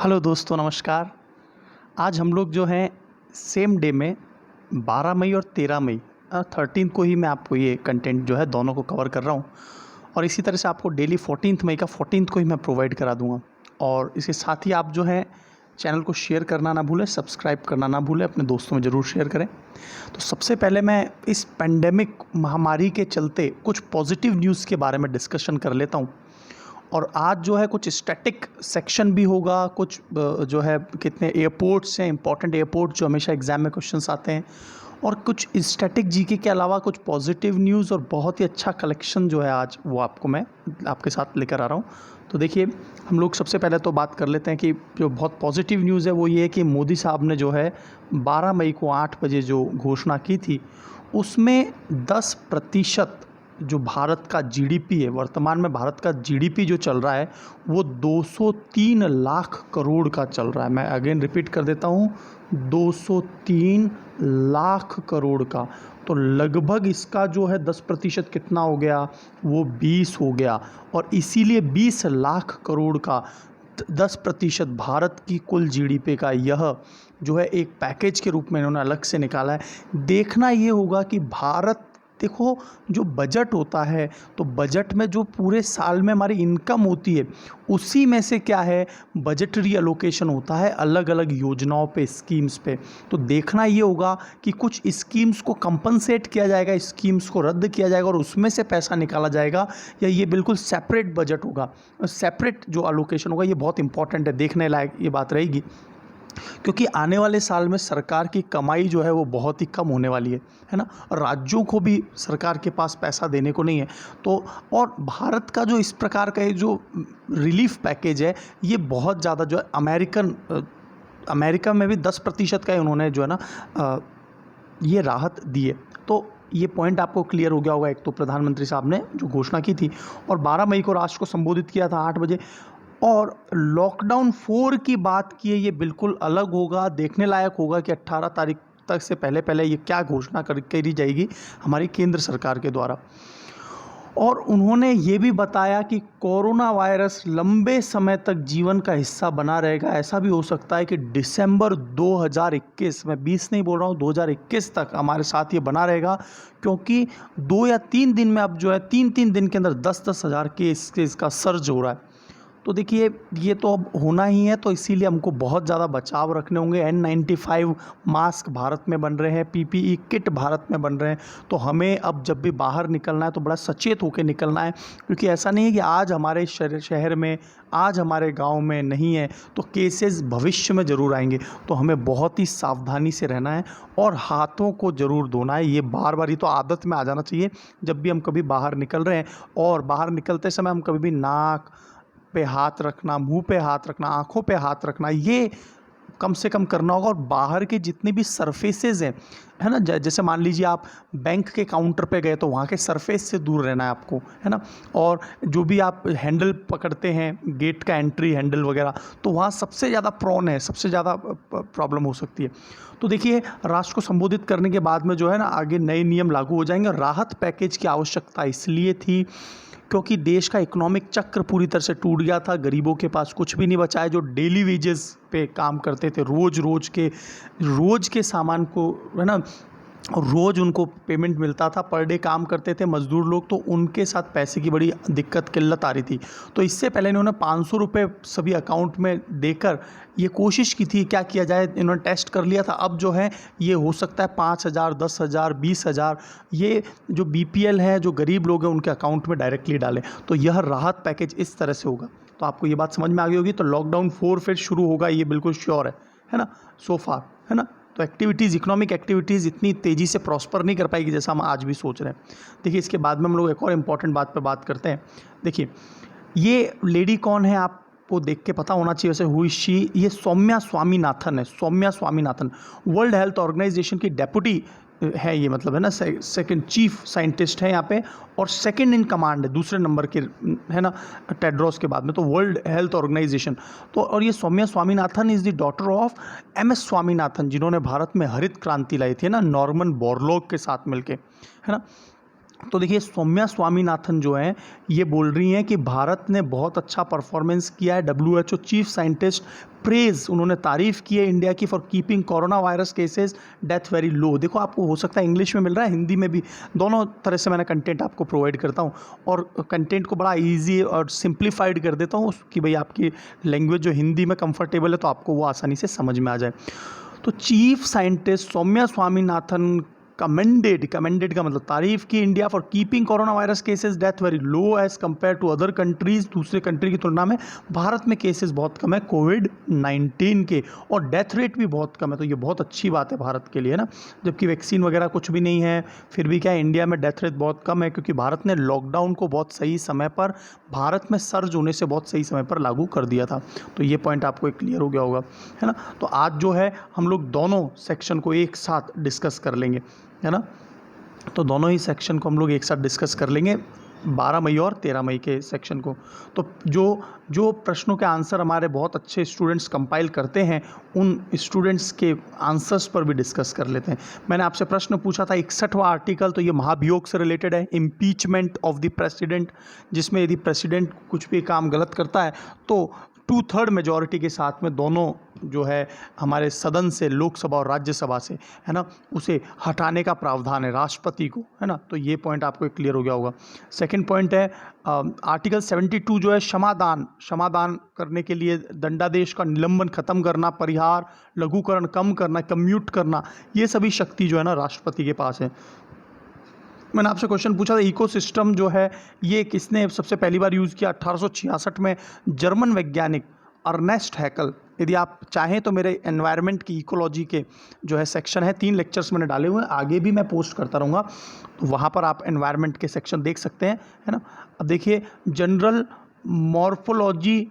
Hello दोस्तों, नमस्कार। आज हम लोग जो हैं सेम डे में 12 मई और 13 मई 13 को ही मैं आपको ये कंटेंट जो है दोनों को कवर कर रहा हूँ। और इसी तरह से आपको डेली 14 मई का 14 को ही मैं प्रोवाइड करा दूँगा। और इसके साथ ही आप जो है चैनल को शेयर करना ना भूलें, सब्सक्राइब करना ना भूलें, अपने दोस्तों में ज़रूर शेयर करें। तो सबसे पहले मैं इस पेंडेमिक महामारी के चलते कुछ पॉजिटिव न्यूज़ के बारे में डिस्कशन कर लेता हूँ। और आज जो है कुछ स्टैटिक सेक्शन भी होगा, कुछ जो है कितने एयरपोर्ट्स हैं, इंपॉर्टेंट एयरपोर्ट जो हमेशा एग्ज़ाम में क्वेश्चंस आते हैं, और कुछ स्टैटिक जीके के अलावा कुछ पॉजिटिव न्यूज़ और बहुत ही अच्छा कलेक्शन जो है आज वो आपको मैं आपके साथ लेकर आ रहा हूँ। तो देखिए, हम लोग सबसे पहले तो बात कर लेते हैं कि जो बहुत पॉजिटिव न्यूज़ है वो ये है कि मोदी साहब ने जो है 12 मई को 8 बजे जो घोषणा की थी उसमें 10% जो भारत का जीडीपी है, वर्तमान में भारत का जीडीपी जो चल रहा है वो 203 लाख करोड़ का चल रहा है। मैं अगेन रिपीट कर देता हूँ, 203 लाख करोड़ का। तो लगभग इसका जो है 10% कितना हो गया, वो 20 हो गया। और इसीलिए 20 लाख करोड़ का 10% भारत की कुल जीडीपी का यह जो है एक पैकेज के रूप में इन्होंने अलग से निकाला है। देखना ये होगा कि भारत, देखो, जो बजट होता है तो बजट में जो पूरे साल में हमारी इनकम होती है उसी में से क्या है, बजटरी एलोकेशन होता है अलग अलग योजनाओं पे, स्कीम्स पे। तो देखना ये होगा कि कुछ स्कीम्स को कंपनसेट किया जाएगा, स्कीम्स को रद्द किया जाएगा और उसमें से पैसा निकाला जाएगा, या ये बिल्कुल सेपरेट बजट होगा, सेपरेट जो एलोकेशन होगा। ये बहुत इंपॉर्टेंट है, देखने लायक ये बात रहेगी, क्योंकि आने वाले साल में सरकार की कमाई जो है वो बहुत ही कम होने वाली है ना। और राज्यों को भी सरकार के पास पैसा देने को नहीं है। तो और भारत का जो इस प्रकार का ये जो रिलीफ पैकेज है ये बहुत ज़्यादा जो है अमेरिका में भी 10% का ही उन्होंने जो है ना ये राहत दी है। तो ये पॉइंट आपको क्लियर हो गया होगा। एक तो प्रधानमंत्री साहब ने जो घोषणा की थी और 12 मई को राष्ट्र को संबोधित किया था 8 बजे। और लॉकडाउन 4 की बात की है, ये बिल्कुल अलग होगा। देखने लायक होगा कि 18 तारीख तक से पहले पहले ये क्या घोषणा करी जाएगी हमारी केंद्र सरकार के द्वारा। और उन्होंने ये भी बताया कि कोरोना वायरस लंबे समय तक जीवन का हिस्सा बना रहेगा। ऐसा भी हो सकता है कि दिसंबर 2021, मैं 20 नहीं बोल रहा हूँ, 2021 तक हमारे साथ ये बना रहेगा, क्योंकि 2 या 3 दिन में अब जो है 3-3 दिन के अंदर 10-10 हज़ार केस का सर्ज हो रहा है। तो देखिए, ये तो अब होना ही है, तो इसीलिए हमको बहुत ज़्यादा बचाव रखने होंगे। N95 मास्क भारत में बन रहे हैं, PPE किट भारत में बन रहे हैं। तो हमें अब जब भी बाहर निकलना है तो बड़ा सचेत होकर निकलना है, क्योंकि ऐसा नहीं है कि आज हमारे शहर में, आज हमारे गांव में नहीं है तो केसेस भविष्य में ज़रूर आएंगे। तो हमें बहुत ही सावधानी से रहना है और हाथों को ज़रूर धोना है। ये बार बार, ये तो आदत में आ जाना चाहिए जब भी हम कभी बाहर निकल रहे हैं। और बाहर निकलते समय हम कभी भी नाक पे हाथ रखना, मुंह पे हाथ रखना, आँखों पे हाथ रखना, ये कम से कम करना होगा। और बाहर के जितने भी सरफेसेस हैं, है ना, जैसे मान लीजिए आप बैंक के काउंटर पे गए तो वहाँ के सरफेस से दूर रहना है आपको, है ना। और जो भी आप हैंडल पकड़ते हैं, गेट का एंट्री हैंडल वगैरह, तो वहाँ सबसे ज़्यादा प्रॉन है, सबसे ज़्यादा प्रॉब्लम हो सकती है। तो देखिए, राष्ट्र को संबोधित करने के बाद में जो है ना आगे नए नियम लागू हो जाएंगे। राहत पैकेज की आवश्यकता इसलिए थी क्योंकि देश का इकोनॉमिक चक्र पूरी तरह से टूट गया था। गरीबों के पास कुछ भी नहीं बचा है, जो डेली वेजेस पे काम करते थे, रोज़ के सामान को, है ना, रोज़ उनको पेमेंट मिलता था, पर डे काम करते थे मज़दूर लोग, तो उनके साथ पैसे की बड़ी दिक्कत किल्लत आ रही थी। तो इससे पहले इन्होंने 500 रुपये सभी अकाउंट में देकर ये कोशिश की थी, क्या किया जाए, इन्होंने टेस्ट कर लिया था। अब जो है ये हो सकता है 5,000, 10,000, 20,000 ये जो BPL है, जो गरीब लोग हैं, उनके अकाउंट में डायरेक्टली डालें। तो यह राहत पैकेज इस तरह से होगा। तो आपको ये बात समझ में आ गई होगी। तो लॉकडाउन 4 फिर शुरू होगा, ये बिल्कुल श्योर है ना, सो फार, है ना। तो इकोनॉमिक एक्टिविटीज़ इतनी तेज़ी से प्रॉस्पर नहीं कर पाएगी जैसा हम आज भी सोच रहे हैं। देखिए, इसके बाद में हम लोग एक और इम्पॉर्टेंट बात पर बात करते हैं। देखिए, ये लेडी कौन है आपको देख के पता होना चाहिए वैसे, हुई शी, ये सौम्या स्वामीनाथन है। Soumya Swaminathan World Health Organization की डेप्यूटी है ये, मतलब है ना, सेकंड चीफ साइंटिस्ट है यहाँ पे, और सेकंड इन कमांड है, दूसरे नंबर के, है ना, टेड्रोस के बाद में, तो वर्ल्ड हेल्थ ऑर्गेनाइजेशन। तो और ये Soumya Swaminathan is the daughter of MS Swaminathan, जिन्होंने भारत में हरित क्रांति लाई थी ना, नॉर्मन बोरलॉग के साथ मिलके, है ना। तो देखिए सौम्या स्वामीनाथन जो हैं ये बोल रही हैं कि भारत ने बहुत अच्छा परफॉर्मेंस किया है। WHO चीफ साइंटिस्ट प्रेज, उन्होंने तारीफ की है इंडिया की for keeping corona virus cases death very लो। देखो आपको हो सकता है इंग्लिश में मिल रहा है, हिंदी में भी, दोनों तरह से मैंने कंटेंट आपको प्रोवाइड करता हूँ और कंटेंट को बड़ा ईजी और सिंप्लीफाइड कर देता हूँ कि भाई आपकी लैंग्वेज जो हिंदी में कंफर्टेबल है तो आपको वो आसानी से समझ में आ जाए। तो chief scientist Soumya Swaminathan commended का मतलब तारीफ की India for keeping corona virus cases death very low as compare to other countries, दूसरे कंट्री की तुलना में भारत में केसेस बहुत कम है कोविड-19 के और डेथ रेट भी बहुत कम है। तो ये बहुत अच्छी बात है भारत के लिए ना, जबकि वैक्सीन वगैरह कुछ भी नहीं है फिर भी क्या है इंडिया में डेथ रेट बहुत कम है क्योंकि भारत ने लॉकडाउन को बहुत सही समय पर, भारत में सर्ज होने से बहुत सही समय पर लागू कर दिया था। तो ये पॉइंट आपको एक क्लियर हो गया होगा, है ना। तो आज जो है हम लोग दोनों सेक्शन को एक साथ डिस्कस कर लेंगे, है ना। तो दोनों ही सेक्शन को हम लोग एक साथ डिस्कस कर लेंगे, 12 मई और 13 मई के सेक्शन को। तो जो प्रश्नों के आंसर हमारे बहुत अच्छे स्टूडेंट्स कंपाइल करते हैं उन स्टूडेंट्स के आंसर्स पर भी डिस्कस कर लेते हैं। मैंने आपसे प्रश्न पूछा था 61वां आर्टिकल, तो ये महाभियोग से रिलेटेड है, इम्पीचमेंट ऑफ द प्रेसिडेंट, जिसमें यदि प्रेसिडेंट कुछ भी काम गलत करता है तो 2/3 मेजॉरिटी के साथ में दोनों जो है हमारे सदन से, लोकसभा और राज्यसभा से, है ना, उसे हटाने का प्रावधान है राष्ट्रपति को, है ना। तो ये पॉइंट आपको एक क्लियर हो गया होगा। सेकंड पॉइंट है आर्टिकल 72 जो है क्षमादान करने के लिए दंडादेश का निलंबन खत्म करना, परिहार, लघुकरण कम करना, कम्यूट करना, ये सभी शक्ति जो है ना राष्ट्रपति के पास है। मैंने आपसे क्वेश्चन पूछा था इकोसिस्टम जो है ये किसने सबसे पहली बार यूज़ किया, 1866 में जर्मन वैज्ञानिक अर्नेस्ट हैकल। यदि आप चाहें तो मेरे एनवायरनमेंट की इकोलॉजी के जो है सेक्शन है, 3 लेक्चर्स मैंने डाले हुए हैं, आगे भी मैं पोस्ट करता रहूँगा, तो वहाँ पर आप एनवायरनमेंट के सेक्शन देख सकते हैं, है ना। अब देखिए जनरल मॉर्फोलॉजी,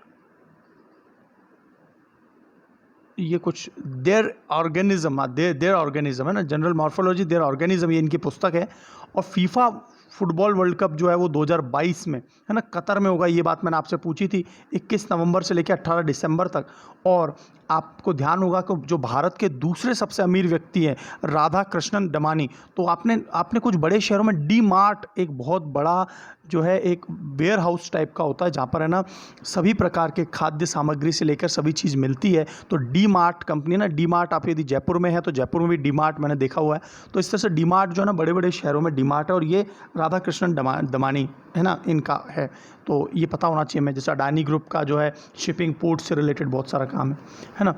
ये कुछ देयर ऑर्गेनिज्म है ना, जनरल मॉर्फोलॉजी देयर ऑर्गेनिज्म, ये इनकी पुस्तक है। और फीफा फुटबॉल वर्ल्ड कप जो है वो 2022 में, है ना, कतर में होगा। ये बात मैंने आपसे पूछी थी 21 नवंबर से लेकर 18 दिसंबर तक। और आपको ध्यान होगा कि जो भारत के दूसरे सबसे अमीर व्यक्ति हैं राधा कृष्णन दमानी, तो आपने कुछ बड़े शहरों में डी मार्ट, एक बहुत बड़ा जो है एक वेयर हाउस टाइप का होता है जहाँ पर है ना सभी प्रकार के खाद्य सामग्री से लेकर सभी चीज़ मिलती है। तो डी मार्ट कंपनी ना, डी मार्ट आप यदि जयपुर में है तो जयपुर में भी डी मार्ट मैंने देखा हुआ है। तो इस तरह से डी मार्ट जो है ना बड़े बड़े शहरों में डी मार्ट है और ये राधा कृष्णन दमानी, है ना, इनका है। तो ये पता होना चाहिए। मैं जैसा अडानी ग्रुप का जो है शिपिंग पोर्ट से रिलेटेड बहुत सारा काम है ना।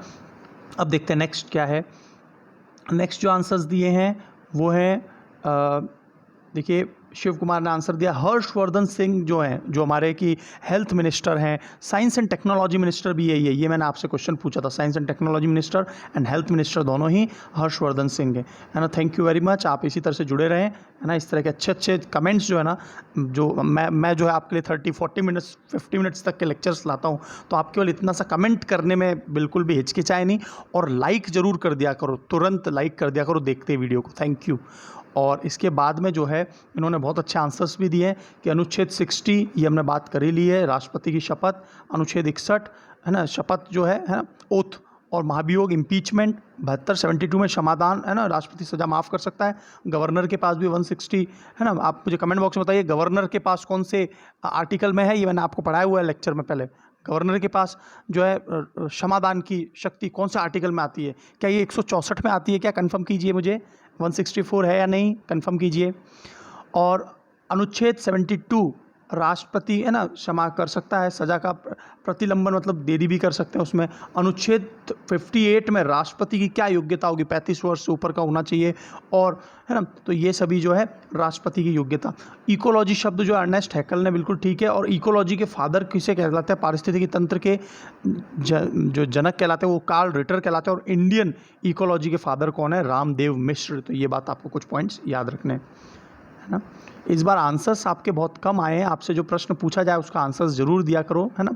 अब देखते हैं नेक्स्ट क्या है। नेक्स्ट जो आंसर्स दिए हैं वो हैं, देखिए शिव कुमार ने आंसर दिया हर्षवर्धन सिंह जो हैं, जो हमारे की हेल्थ मिनिस्टर हैं, साइंस एंड टेक्नोलॉजी मिनिस्टर भी यही है। ये मैंने आपसे क्वेश्चन पूछा था, science and technology minister and health minister दोनों ही हर्षवर्धन सिंह है ना। थैंक यू वेरी मच, आप इसी तरह से जुड़े रहें, है ना। इस तरह के अच्छे कमेंट्स जो है ना, जो मैं जो है आपके लिए 30-40 मिनट्स 50 मिनट्स तक के लेक्चर्स लाता हूँ, तो आप केवल इतना सा कमेंट करने में बिल्कुल भी हिचकिचाए नहीं और लाइक ज़रूर कर दिया करो, तुरंत लाइक कर दिया करो देखते वीडियो को। Thank you. और इसके बाद में जो है इन्होंने बहुत अच्छे आंसर्स भी दिए कि अनुच्छेद 60 ये हमने बात कर ही ली है, राष्ट्रपति की शपथ, अनुच्छेद 61 है ना, शपथ जो है ना, ओथ, और महाभियोग इम्पीचमेंट 72 में क्षमादान, है ना, राष्ट्रपति सजा माफ़ कर सकता है। गवर्नर के पास भी 160, है ना। आप मुझे कमेंट बॉक्स में बताइए गवर्नर के पास कौन से आर्टिकल में है, ये मैंने आपको पढ़ाया हुआ है लेक्चर में पहले। गवर्नर के पास जो है क्षमादान की शक्ति कौन से आर्टिकल में आती है, क्या ये 164 में आती है क्या, कंफर्म कीजिए मुझे, 164 है या नहीं, कंफर्म कीजिए। और अनुच्छेद 72 राष्ट्रपति, है ना, क्षमा कर सकता है, सजा का प्रतिलंबन मतलब देरी भी कर सकते हैं उसमें। अनुच्छेद 58 में राष्ट्रपति की क्या योग्यता होगी, 35 वर्ष से ऊपर का होना चाहिए, और है ना। तो ये सभी जो है राष्ट्रपति की योग्यता। इकोलॉजी शब्द जो अर्नेस्ट हैकल ने बिल्कुल ठीक है। और इकोलॉजी के फादर किसे कहलाते हैं, पारिस्थितिकी तंत्र के जो जनक कहलाते हैं वो कार्ल रिटर कहलाते हैं। और इंडियन इकोलॉजी के फादर कौन है, रामदेव मिश्र। तो ये बात आपको कुछ पॉइंट्स याद रखने हैं, है ना। इस बार आंसर्स आपके बहुत कम आए हैं, आपसे जो प्रश्न पूछा जाए उसका आंसर्स ज़रूर दिया करो, है ना।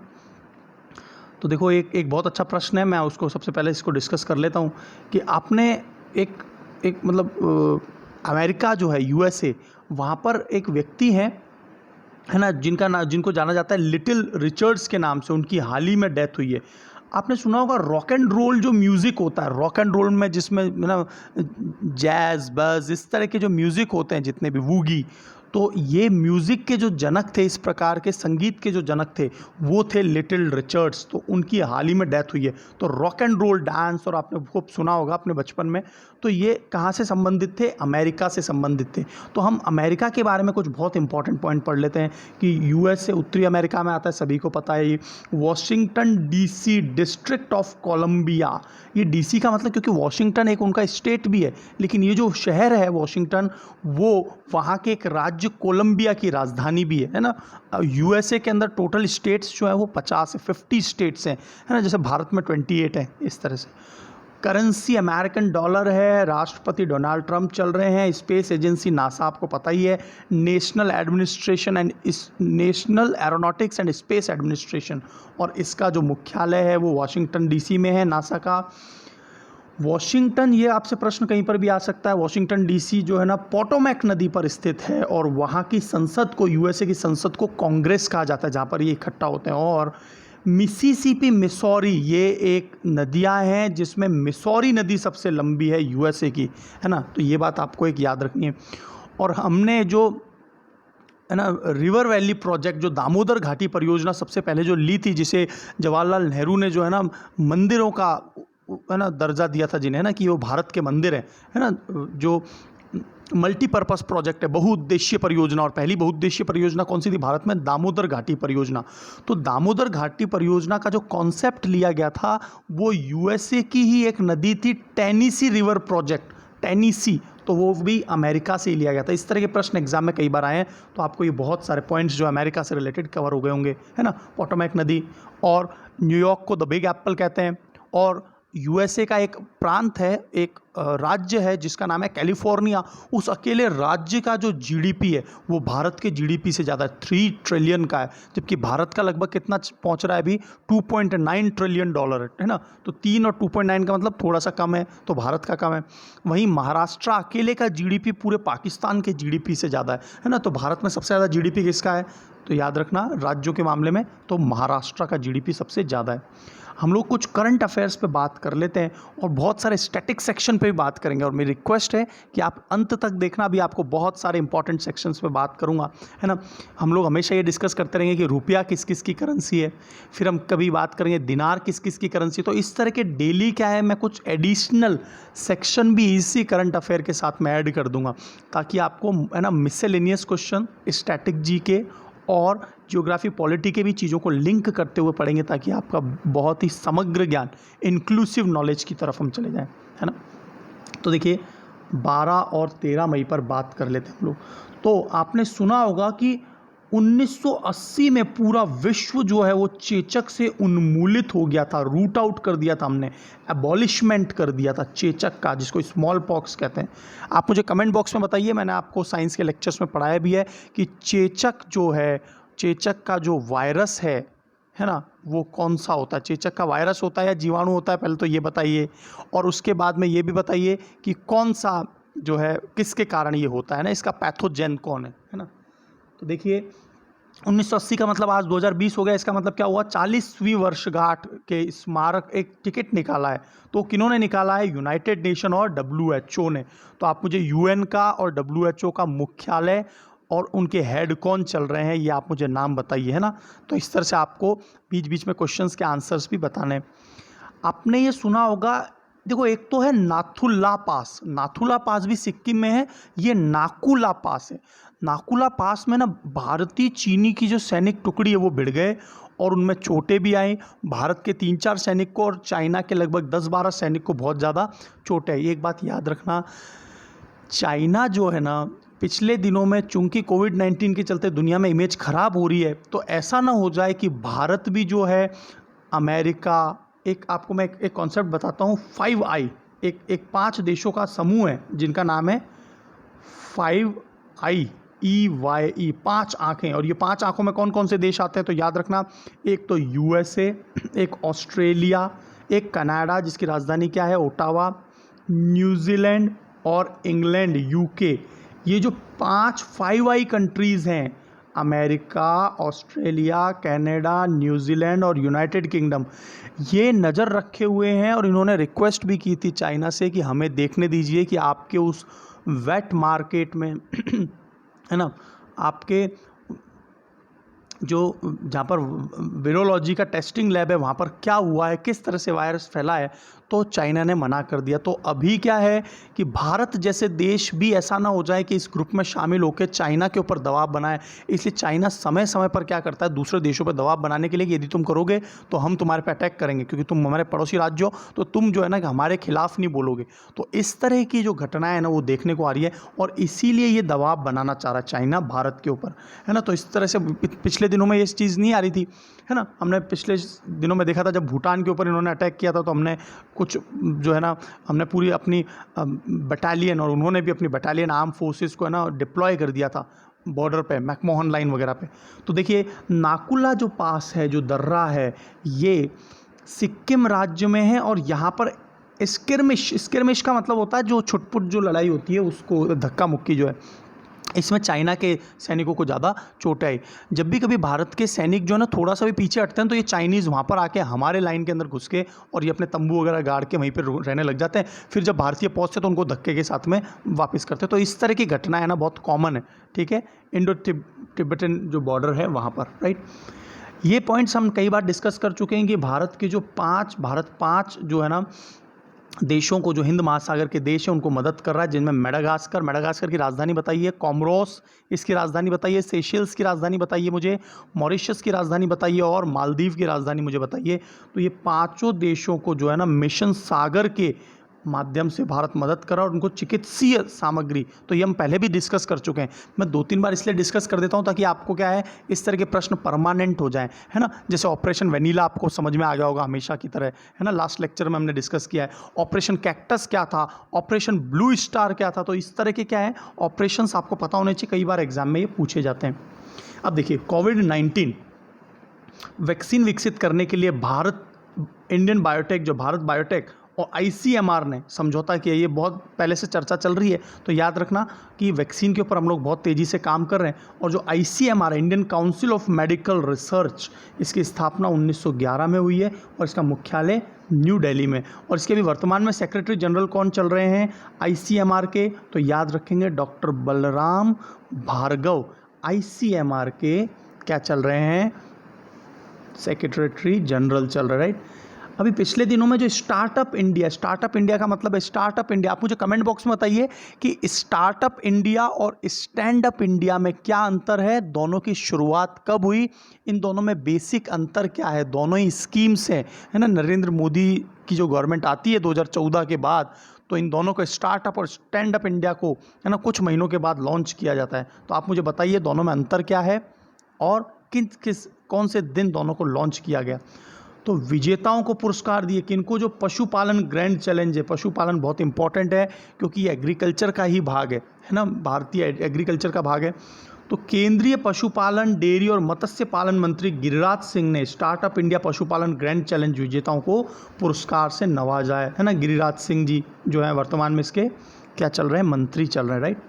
तो देखो एक बहुत अच्छा प्रश्न है, मैं उसको सबसे पहले इसको डिस्कस कर लेता हूँ कि आपने एक मतलब अमेरिका जो है USA, वहाँ पर एक व्यक्ति हैं, है ना, जिनको जाना जाता है लिटिल रिचर्ड्स के नाम से, उनकी हाल ही में डेथ हुई है। आपने सुना होगा रॉक एंड रोल जो म्यूज़िक होता है, रॉक एंड रोल में जिसमें ना जैज़ बज़ इस तरह के जो म्यूज़िक होते हैं जितने भी, वूगी, तो ये म्यूज़िक के जो जनक थे, इस प्रकार के संगीत के जो जनक थे, वो थे लिटिल रिचर्ड्स। तो उनकी हाल ही में डेथ हुई है। तो रॉक एंड रोल डांस, और आपने खूब सुना होगा अपने बचपन में, तो ये कहाँ से संबंधित थे? अमेरिका से संबंधित थे। तो हम अमेरिका के बारे में कुछ बहुत इंपॉर्टेंट पॉइंट पढ़ लेते हैं कि यूएस से उत्तरी अमेरिका में आता है, सभी को पता है। ये Washington DC, district of Columbia, ये डीसी का मतलब, क्योंकि वॉशिंगटन एक उनका स्टेट भी है, लेकिन ये जो शहर है वॉशिंगटन, वो वहाँ के एक राज्य कोलंबिया की राजधानी भी है ना। यूएसए के अंदर टोटल स्टेट्स जो है वो 50 है, 50 स्टेट्स हैं, है ना, जैसे भारत में 28 है, इस तरह से। करेंसी अमेरिकन डॉलर है, राष्ट्रपति डोनाल्ड ट्रंप चल रहे हैं, स्पेस एजेंसी नासा आपको पता ही है, national administration and national aeronautics and space administration, और इसका जो मुख्यालय है वो वॉशिंगटन डीसी में है, नासा का। वॉशिंगटन, ये आपसे प्रश्न कहीं पर भी आ सकता है, वॉशिंगटन डीसी जो है ना पोटोमैक नदी पर स्थित है, और वहाँ की संसद को, यूएसए की संसद को कांग्रेस कहा जाता है, जहाँ पर ये इकट्ठा होते हैं। और मिसिसिपी, मिसौरी, ये एक नदियाँ हैं जिसमें मिसौरी नदी सबसे लंबी है यूएसए की, है ना। तो ये बात आपको एक याद रखनी है। और हमने जो है ना रिवर वैली प्रोजेक्ट, जो दामोदर घाटी परियोजना सबसे पहले जो ली थी, जिसे जवाहरलाल नेहरू ने जो है ना मंदिरों का है ना दर्जा दिया था जिन्हें, है ना, कि वो भारत के मंदिर है ना, जो मल्टीपर्पज़ प्रोजेक्ट है, बहुउद्देशीय परियोजना। और पहली बहुउद्देशीय परियोजना कौन सी थी भारत में? दामोदर घाटी परियोजना। तो दामोदर घाटी परियोजना का जो कॉन्सेप्ट लिया गया था वो यूएसए की ही एक नदी थी, टेनीसी रिवर प्रोजेक्ट, टेनीसी, तो वो भी अमेरिका से ही लिया गया था। इस तरह के प्रश्न एग्जाम में कई बार आए हैं, तो आपको ये बहुत सारे पॉइंट्स जो अमेरिका से रिलेटेड कवर हो गए होंगे, है ना। पोटोमैक नदी, और न्यूयॉर्क को द बिग एप्पल कहते हैं। और यूएसए का एक प्रांत है, एक राज्य है जिसका नाम है कैलिफोर्निया, उस अकेले राज्य का जो जीडीपी है वो भारत के जीडीपी से ज़्यादा 3 ट्रिलियन का है, जबकि भारत का लगभग कितना पहुंच रहा है अभी? 2.9 ट्रिलियन डॉलर, है ना। तो 3 और 2.9 का मतलब थोड़ा सा कम है, तो भारत का कम है। वहीं महाराष्ट्र अकेले का जीडीपी पूरे पाकिस्तान के जीडीपी से ज़्यादा है ना। तो भारत में सबसे ज़्यादा जीडीपी किसका है? तो याद रखना, राज्यों के मामले में तो महाराष्ट्र का जीडीपी सबसे ज़्यादा है। हम लोग कुछ करंट अफेयर्स पे बात कर लेते हैं, और बहुत सारे स्टैटिक सेक्शन पे भी बात करेंगे। और मेरी रिक्वेस्ट है कि आप अंत तक देखना, अभी आपको बहुत सारे इंपॉर्टेंट सेक्शंस पे बात करूंगा, है ना। हम लोग हमेशा ये डिस्कस करते रहेंगे कि रुपया किस किस की करेंसी है, फिर हम कभी बात करेंगे दिनार किस किस की करेंसी। तो इस तरह के डेली क्या है, मैं कुछ एडिशनल सेक्शन भी इसी करंट अफेयर के साथ मैं ऐड कर दूंगा, ताकि आपको, है ना, मिसलेनियस क्वेश्चन, स्टैटिक जी के और ज्योग्राफी पॉलिटी के भी चीज़ों को लिंक करते हुए पढ़ेंगे, ताकि आपका बहुत ही समग्र ज्ञान, इंक्लूसिव नॉलेज की तरफ हम चले जाएं, है ना। तो देखिए 12 और 13 मई पर बात कर लेते हैं हम लोग। तो आपने सुना होगा कि 1980 में पूरा विश्व जो है वो चेचक से उन्मूलित हो गया था, रूट आउट कर दिया था हमने, एबॉलिशमेंट कर दिया था चेचक का, जिसको स्मॉल पॉक्स कहते हैं। आप मुझे कमेंट बॉक्स में बताइए, मैंने आपको साइंस के लेक्चर्स में पढ़ाया भी है कि चेचक जो है, चेचक का जो वायरस है ना, वो कौन सा होता है? चेचक का वायरस होता है या जीवाणु होता है, पहले तो ये बताइए। और उसके बाद में ये भी बताइए कि कौन सा जो है किसके कारण ये होता है ना, इसका पैथोजेन कौन है ना। तो देखिए 1980 का मतलब आज 2020 हो गया, इसका मतलब क्या हुआ? 40वीं वर्षगांठ के स्मारक एक टिकट निकाला है। तो किन्होंने निकाला है? यूनाइटेड नेशन और WHO ने। तो आप मुझे UN का और WHO का मुख्यालय और उनके हेड कौन चल रहे हैं, ये आप मुझे नाम बताइए, है ना। तो इस तरह से आपको बीच बीच में क्वेश्चंस के आंसर्स भी बताने। आपने ये सुना होगा, देखो एक तो है नाथुला पास, नाथुला पास भी सिक्किम में है, ये नाकुला पास है। नाकुला पास में ना भारतीय चीनी की जो सैनिक टुकड़ी है वो भिड़ गए, और उनमें चोटें भी आई। भारत के 3-4 सैनिक को और चाइना के लगभग 10-12 सैनिक को बहुत ज़्यादा चोटें आई। एक बात याद रखना, चाइना जो है ना पिछले दिनों में, चूंकि कोविड-19 के चलते दुनिया में इमेज ख़राब हो रही है, तो ऐसा ना हो जाए कि भारत भी जो है, अमेरिका, एक आपको मैं एक कॉन्सेप्ट बताता हूँ, 5I, एक 5 देशों का समूह है जिनका नाम है 5I, EYE, 5 आँखें। और ये 5 आँखों में कौन कौन से देश आते हैं? तो याद रखना, एक तो USA, एक ऑस्ट्रेलिया, एक कनाडा जिसकी राजधानी क्या है? ओटावा, न्यूजीलैंड और इंग्लैंड, UK। ये जो 5I कंट्रीज़ हैं, अमेरिका, ऑस्ट्रेलिया, कनाडा, न्यूजीलैंड और यूनाइटेड किंगडम, ये नज़र रखे हुए हैं, और इन्होंने रिक्वेस्ट भी की थी चाइना से कि हमें देखने दीजिए कि आपके उस वेट मार्केट में है ना, आपके जो जहाँ पर वीरोलॉजी का टेस्टिंग लैब है वहाँ पर क्या हुआ है, किस तरह से वायरस फैला है, तो चाइना ने मना कर दिया। तो अभी क्या है कि भारत जैसे देश भी ऐसा ना हो जाए कि इस ग्रुप में शामिल होकर चाइना के ऊपर दबाव बनाए। इसलिए चाइना समय समय पर क्या करता है, दूसरे देशों पर दबाव बनाने के लिए कि यदि तुम करोगे तो हम तुम्हारे पे अटैक करेंगे, क्योंकि तुम हमारे पड़ोसी राज्य हो, तो तुम जो है ना कि हमारे खिलाफ नहीं बोलोगे। तो इस तरह की जो घटनाएं है ना वो देखने को आ रही है, और इसीलिए ये दबाव बनाना चाह रहा है चाइना भारत के ऊपर, है ना। तो इस तरह से पिछले दिनों में ये चीज़ नहीं आ रही थी, है ना। हमने पिछले दिनों में देखा था जब भूटान के ऊपर इन्होंने अटैक किया था, तो हमने कुछ जो है ना, हमने पूरी अपनी बटालियन, और उन्होंने भी अपनी बटालियन आर्म फोर्सेस को है ना डिप्लॉय कर दिया था बॉर्डर पे, मैकमोहन लाइन वगैरह पे। तो देखिए नाकुला जो पास है, जो दर्रा है, ये सिक्किम राज्य में है, और यहाँ पर स्किर्मिश का मतलब होता है जो छुटपुट जो लड़ाई होती है उसको, धक्का मुक्की जो है, इसमें चाइना के सैनिकों को ज़्यादा चोट आई। जब भी कभी भारत के सैनिक जो है ना थोड़ा सा भी पीछे हटते हैं, तो ये चाइनीज़ वहाँ पर आके हमारे लाइन के अंदर घुस के और ये अपने तंबू वगैरह गाड़ के वहीं पर रहने लग जाते हैं। फिर जब भारतीय पहुँचते तो उनको धक्के के साथ में वापस करते हैं। तो इस तरह की घटना है ना बहुत कॉमन है, ठीक है, इंडो तिब्बतन जो बॉर्डर है वहाँ पर, राइट। ये पॉइंट्स हम कई बार डिस्कस कर चुके हैं कि भारत के जो पाँच जो है ना देशों को, जो हिंद महासागर के देश हैं, उनको मदद कर रहा है, जिनमें मेडागास्कर की राजधानी बताइए, कॉमोरोस इसकी राजधानी बताइए, सेशेल्स की राजधानी बताइए मुझे, मॉरिशस की राजधानी बताइए, और मालदीव की राजधानी मुझे बताइए। तो ये पांचों देशों को जो है ना मिशन सागर के माध्यम से भारत मदद कर रहा है, और उनको चिकित्सीय सामग्री, तो ये हम पहले भी डिस्कस कर चुके हैं। मैं 2-3 बार इसलिए डिस्कस कर देता हूं ताकि आपको क्या है, इस तरह के प्रश्न परमानेंट हो जाएं, है ना। जैसे ऑपरेशन वेनिला आपको समझ में आ गया होगा हमेशा की तरह, है ना, लास्ट लेक्चर में हमने डिस्कस किया है। ऑपरेशन कैक्टस क्या था, ऑपरेशन ब्लू स्टार क्या था, तो इस तरह के क्या है ऑपरेशंस आपको पता होने चाहिए, कई बार एग्जाम में ये पूछे जाते हैं। अब देखिए कोविड-19 वैक्सीन विकसित करने के लिए इंडियन बायोटेक, जो भारत बायोटेक और आईसीएमआर ने समझौता किया। ये बहुत पहले से चर्चा चल रही है, तो याद रखना कि वैक्सीन के ऊपर हम लोग बहुत तेज़ी से काम कर रहे हैं। और जो आईसीएमआर है, Indian council of medical research, इसकी स्थापना 1911 में हुई है, और इसका मुख्यालय न्यू दिल्ली में। और इसके भी वर्तमान में सेक्रेटरी जनरल कौन चल रहे हैं आईसीएमआर के, तो याद रखेंगे डॉक्टर बलराम भार्गव आईसीएमआर के क्या चल रहे हैं, सेक्रेटरी जनरल चल रहे, राइट। अभी पिछले दिनों में जो स्टार्टअप इंडिया का मतलब है स्टार्टअप इंडिया, आप मुझे कमेंट बॉक्स में बताइए कि स्टार्टअप इंडिया और स्टैंड अप इंडिया में क्या अंतर है, दोनों की शुरुआत कब हुई, इन दोनों में बेसिक अंतर क्या है। दोनों ही स्कीम्स हैं, है ना, नरेंद्र मोदी की जो गवर्नमेंट आती है 2014 के बाद, तो इन दोनों को स्टार्टअप और स्टैंड अप इंडिया को है ना कुछ महीनों के बाद लॉन्च किया जाता है। तो आप मुझे बताइए दोनों में अंतर क्या है, और कौन से दिन दोनों को लॉन्च किया गया। तो विजेताओं को पुरस्कार दिए किनको, जो पशुपालन ग्रैंड चैलेंज है। पशुपालन बहुत इंपॉर्टेंट है क्योंकि ये एग्रीकल्चर का ही भाग है ना, भारतीय एग्रीकल्चर का भाग है। तो केंद्रीय पशुपालन, डेयरी और मत्स्य पालन मंत्री गिरिराज सिंह ने स्टार्टअप इंडिया पशुपालन ग्रैंड चैलेंज विजेताओं को पुरस्कार से नवाजा है ना। गिरिराज सिंह जी जो है वर्तमान में इसके क्या चल रहे हैं, मंत्री चल रहे हैं, राइट।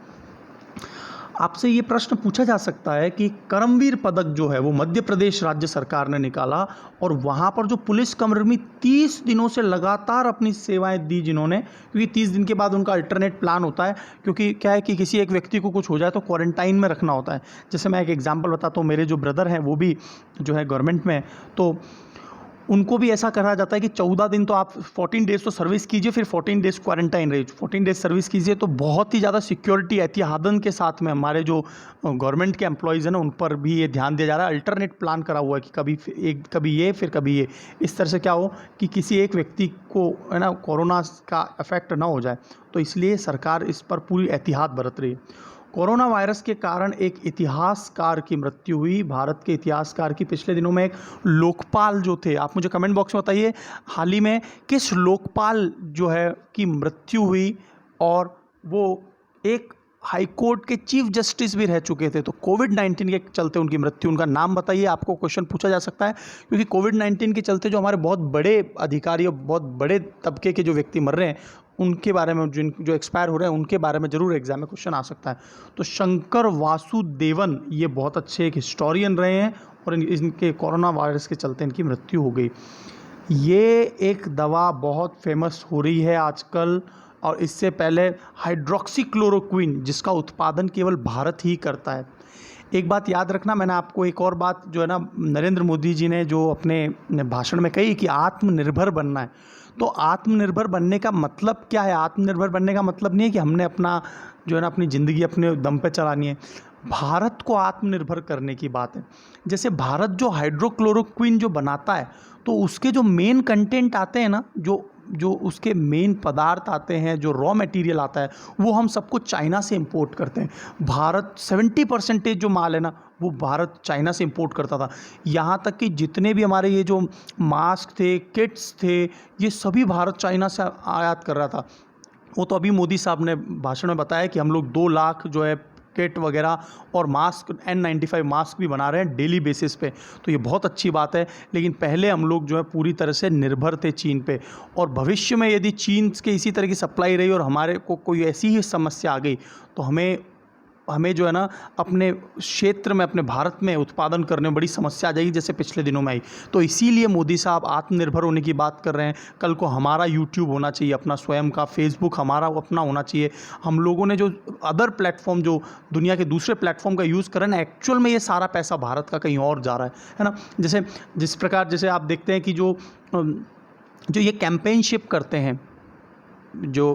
आपसे ये प्रश्न पूछा जा सकता है कि करमवीर पदक जो है वो मध्य प्रदेश राज्य सरकार ने निकाला, और वहाँ पर जो पुलिसकर्मी 30 दिनों से लगातार अपनी सेवाएं दी जिन्होंने, क्योंकि 30 दिन के बाद उनका अल्टरनेट प्लान होता है, क्योंकि क्या है कि किसी एक व्यक्ति को कुछ हो जाए तो क्वारंटाइन में रखना होता है। जैसे मैं एक एग्जाम्पल बताता हूँ, मेरे जो ब्रदर हैं वो भी जो है गवर्नमेंट में, तो उनको भी ऐसा कहा जाता है कि 14 दिन तो आप 14 डेज़ तो सर्विस कीजिए, फिर 14 डेज़ क्वारंटाइन रहिए, 14 डेज़ सर्विस कीजिए। तो बहुत ही ज़्यादा सिक्योरिटी एहतियातन के साथ में हमारे जो गवर्नमेंट के एम्प्लॉयज़ हैं ना उन पर भी ये ध्यान दिया जा रहा है। अल्टरनेट प्लान करा हुआ है कि कभी ये फिर कभी ये, इस तरह से क्या हो कि किसी एक व्यक्ति को है ना कोरोना का इफेक्ट ना हो जाए। तो इसलिए सरकार इस पर पूरी एहतियात बरत रही है। कोरोना वायरस के कारण एक इतिहासकार की मृत्यु हुई, भारत के इतिहासकार की। पिछले दिनों में एक लोकपाल जो थे, आप मुझे कमेंट बॉक्स में बताइए हाल ही में किस लोकपाल जो है की मृत्यु हुई, और वो एक हाई कोर्ट के चीफ जस्टिस भी रह चुके थे। तो कोविड-19 के चलते उनकी मृत्यु, उनका नाम बताइए, आपको क्वेश्चन पूछा जा सकता है, क्योंकि कोविड-19 के चलते जो हमारे बहुत बड़े अधिकारी और बहुत बड़े तबके के जो व्यक्ति मर रहे हैं उनके बारे में, जो एक्सपायर हो रहे हैं उनके बारे में जरूर एग्जाम में क्वेश्चन आ सकता है। तो शंकर वासुदेवन ये बहुत अच्छे एक हिस्टोरियन रहे हैं, और इनके कोरोना वायरस के चलते इनकी मृत्यु हो गई। ये एक दवा बहुत फेमस हो रही है आजकल, और इससे पहले हाइड्रोक्सीक्लोरोक्विन जिसका उत्पादन केवल भारत ही करता है। एक बात याद रखना, मैंने आपको एक और बात जो है ना, नरेंद्र मोदी जी ने जो अपने भाषण में कही कि आत्मनिर्भर बनना है। तो आत्मनिर्भर बनने का मतलब क्या है? आत्मनिर्भर बनने का मतलब नहीं है कि हमने अपना जो है ना अपनी ज़िंदगी अपने दम पे चलानी है। भारत को आत्मनिर्भर करने की बात है। जैसे भारत जो हाइड्रोक्लोरोक्विन जो बनाता है, तो उसके जो मेन कंटेंट आते हैं ना, जो उसके मेन पदार्थ आते हैं, जो रॉ मटेरियल आता है, वो हम सबको चाइना से इंपोर्ट करते हैं। भारत 70% जो माल है ना, वो भारत चाइना से इंपोर्ट करता था। यहाँ तक कि जितने भी हमारे ये जो मास्क थे, किट्स थे, ये सभी भारत चाइना से आयात कर रहा था। वो तो अभी मोदी साहब ने भाषण में बताया कि हम लोग 2 लाख जो है किट वगैरह और मास्क N95 मास्क भी बना रहे हैं डेली बेसिस पे। तो ये बहुत अच्छी बात है। लेकिन पहले हम लोग जो है पूरी तरह से निर्भर थे चीन पे, और भविष्य में यदि चीन के इसी तरह की सप्लाई रही और हमारे को कोई ऐसी ही समस्या आ गई, तो हमें जो है ना अपने क्षेत्र में, अपने भारत में उत्पादन करने में बड़ी समस्या आ जाएगी, जैसे पिछले दिनों में आई। तो इसीलिए मोदी साहब आत्मनिर्भर होने की बात कर रहे हैं। कल को हमारा यूट्यूब होना चाहिए अपना स्वयं का, फेसबुक हमारा अपना होना चाहिए। हम लोगों ने जो अदर प्लेटफॉर्म, जो दुनिया के दूसरे प्लेटफॉर्म का यूज़ कर रहे हैं ना, एक्चुअल में ये सारा पैसा भारत का कहीं और जा रहा है ना। जैसे जिस प्रकार जैसे आप देखते हैं कि जो ये कैंपेनशिप करते हैं, जो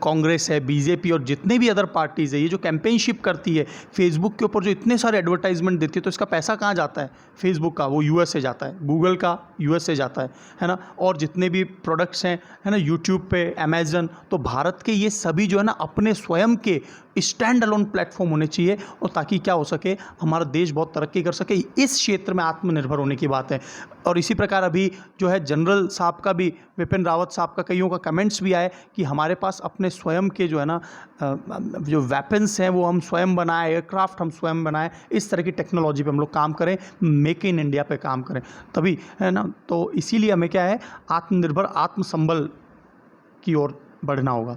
कांग्रेस है, बीजेपी और जितने भी अदर पार्टीज़ है, ये जो कैंपेनशिप करती है फेसबुक के ऊपर, जो इतने सारे एडवर्टाइजमेंट देती है, तो इसका पैसा कहाँ जाता है? फेसबुक का वो यूएस से जाता है, गूगल का यूएस से जाता है ना। और जितने भी प्रोडक्ट्स हैं, है ना, यूट्यूब पे, अमेजन, तो भारत के ये सभी जो है ना अपने स्वयं के स्टैंड अलोन प्लेटफॉर्म होने चाहिए, और ताकि क्या हो सके, हमारा देश बहुत तरक्की कर सके। इस क्षेत्र में आत्मनिर्भर होने की बात है। और इसी प्रकार अभी जो है जनरल साहब का भी, विपिन रावत साहब का, कईयों का कमेंट्स भी आए कि हमारे पास अपने स्वयं के जो है ना जो वेपन्स हैं वो हम स्वयं बनाएं, एयरक्राफ्ट हम स्वयं बनाएं, इस तरह की टेक्नोलॉजी पे हम लोग काम करें, मेक इन इंडिया पे काम करें, तभी, है ना। तो इसीलिए हमें क्या है, आत्मनिर्भर, आत्मसंबल की ओर बढ़ना होगा।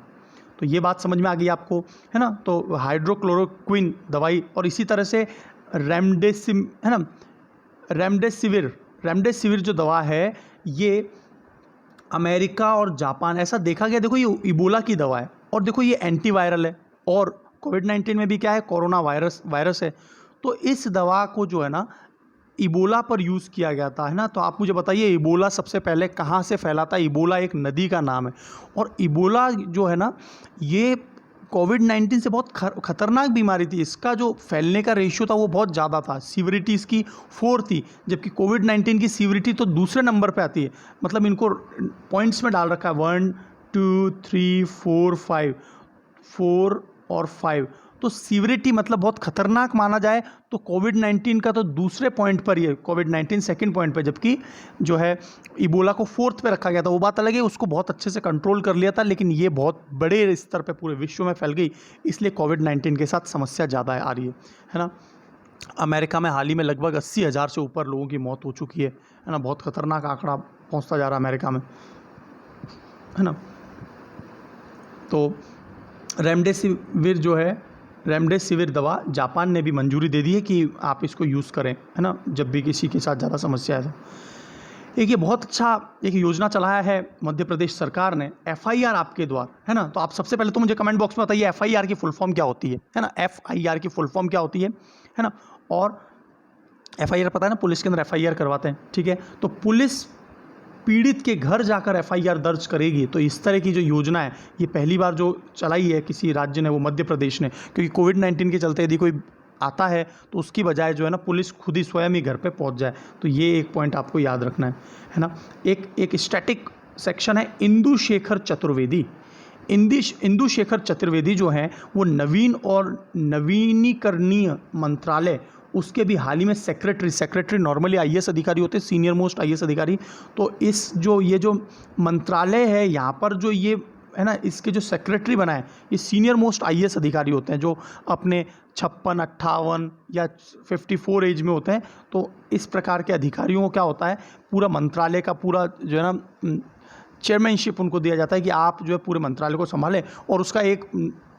तो ये बात समझ में आ गई आपको, है ना। तो हाइड्रोक्लोरोक्विन दवाई, और इसी तरह से रेमडेसिविर जो दवा है, ये अमेरिका और जापान, ऐसा देखा गया, देखो ये इबोला की दवा है, और देखो ये एंटीवायरल है, और कोविड-19 में भी क्या है, कोरोना वायरस है। तो इस दवा को जो है ना इबोला पर यूज़ किया गया था, है ना। तो आप मुझे बताइए, इबोला सबसे पहले कहाँ से फैला था? इबोला एक नदी का नाम है, और इबोला जो है ना, ये कोविड-19 से बहुत खतरनाक बीमारी थी। इसका जो फैलने का रेशियो था वो बहुत ज़्यादा था, सीवरिटी इसकी 4 थी, जबकि कोविड-19 की सीवरिटी तो दूसरे नंबर पे आती है। मतलब इनको पॉइंट्स में डाल रखा है, 1 2 3 4 5, 4 और 5। तो सीवरिटी मतलब बहुत खतरनाक माना जाए तो कोविड-19 का तो दूसरे पॉइंट पर ही है, कोविड-19 सेकंड पॉइंट पे, जबकि जो है इबोला को 4th पे रखा गया था। वो बात अलग है, उसको बहुत अच्छे से कंट्रोल कर लिया था, लेकिन ये बहुत बड़े स्तर पे पूरे विश्व में फैल गई, इसलिए कोविड-19 के साथ समस्या ज़्यादा आ रही है ना। अमेरिका में हाल ही में लगभग 80,000 से ऊपर लोगों की मौत हो चुकी है ना। बहुत खतरनाक आंकड़ा पहुँचता जा रहा है अमेरिका में, है ना। तो रेमडेसिविर दवा जापान ने भी मंजूरी दे दी है कि आप इसको यूज़ करें, है ना, जब भी किसी के साथ ज़्यादा समस्या है तो। एक ये बहुत अच्छा एक योजना चलाया है मध्य प्रदेश सरकार ने, FIR आपके द्वार, है ना। तो आप सबसे पहले तो मुझे कमेंट बॉक्स में बताइए FIR की फुल फॉर्म क्या होती है ना। FIR की फुल फॉर्म क्या होती है ना। और FIR पता है ना, पुलिस के अंदर FIR करवाते हैं, ठीक है। तो पुलिस पीड़ित के घर जाकर FIR दर्ज करेगी। तो इस तरह की जो योजना है, ये पहली बार जो चलाई है किसी राज्य ने, वो मध्य प्रदेश ने, क्योंकि कोविड-19 के चलते यदि कोई आता है तो उसकी बजाय जो है ना पुलिस खुद ही स्वयं ही घर पे पहुंच जाए। तो ये एक पॉइंट आपको याद रखना है ना। एक स्टैटिक सेक्शन है, इंदु शेखर चतुर्वेदी जो हैं वो नवीन और नवीनीकरणीय मंत्रालय, उसके भी हाल ही में सेक्रेटरी नॉर्मली IAS अधिकारी होते हैं, सीनियर मोस्ट IAS अधिकारी। तो ये जो मंत्रालय है यहाँ पर, जो ये है ना, इसके जो सेक्रेटरी बनाए, ये सीनियर मोस्ट IAS अधिकारी होते हैं, जो अपने 56, 58 या 54 एज में होते हैं। तो इस प्रकार के अधिकारियों को क्या होता है, पूरा मंत्रालय का पूरा जो है ना चेयरमैनशिप उनको दिया जाता है कि आप जो है पूरे मंत्रालय को संभालें, और उसका एक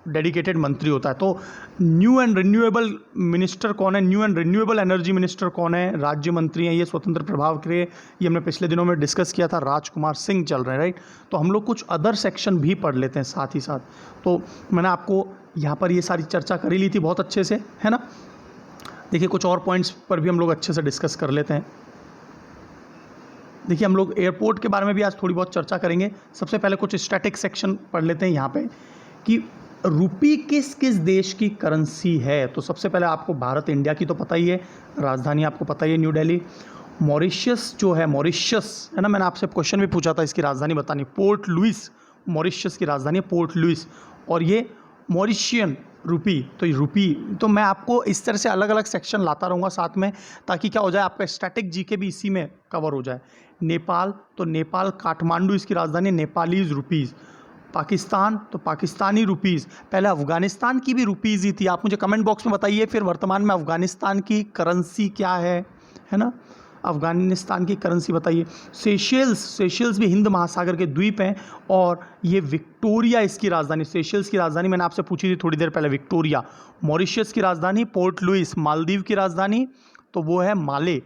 डेडिकेटेड मंत्री होता है। तो न्यू एंड रिन्यूएबल मिनिस्टर कौन है, new and renewable energy minister कौन है, राज्य मंत्री हैं, ये स्वतंत्र प्रभाव के, ये हमने पिछले दिनों में डिस्कस किया था, राजकुमार सिंह चल रहे हैं, राइट। तो हम लोग कुछ अदर सेक्शन भी पढ़ लेते हैं साथ ही साथ। तो मैंने आपको यहाँ पर ये सारी चर्चा करी ली थी बहुत अच्छे से, है ना। देखिए कुछ और पॉइंट्स पर भी हम लोग अच्छे से डिस्कस कर लेते हैं। देखिए हम लोग एयरपोर्ट के बारे में भी आज थोड़ी बहुत चर्चा करेंगे। सबसे पहले कुछ स्टैटिक सेक्शन पढ़ लेते हैं यहाँ पे कि रुपी किस किस देश की करेंसी है। तो सबसे पहले आपको भारत इंडिया की तो पता ही है, राजधानी आपको पता ही है न्यू दिल्ली। मॉरिशस जो है, मॉरिशस है ना, मैंने आपसे क्वेश्चन भी पूछा था इसकी राजधानी बतानी, पोर्ट लुइस मॉरिशस की राजधानी है, पोर्ट लुइस। और ये मॉरिशियन रुपी, तो ये रुपी, तो मैं आपको इस तरह से अलग अलग सेक्शन लाता रहूँगा साथ में, ताकि क्या हो जाए आपका स्टैटिक जीके भी इसी में कवर हो जाए। नेपाल, तो नेपाल काठमांडू इसकी राजधानी, नेपालीज रुपीज़। पाकिस्तान, तो पाकिस्तानी रुपीज़। पहले अफ़गानिस्तान की भी रुपीज़ ही थी। आप मुझे कमेंट बॉक्स में बताइए फिर वर्तमान में अफ़गानिस्तान की करेंसी क्या है ना, अफ़गानिस्तान की करेंसी बताइए। सेशेल्स, सेशेल्स भी हिंद महासागर के द्वीप हैं और ये विक्टोरिया इसकी राजधानी, सेशेल्स की राजधानी मैंने आपसे पूछी थी थोड़ी देर पहले, विक्टोरिया। मॉरिशस की राजधानी पोर्ट लुइस। मालदीव की राजधानी तो वो है माले।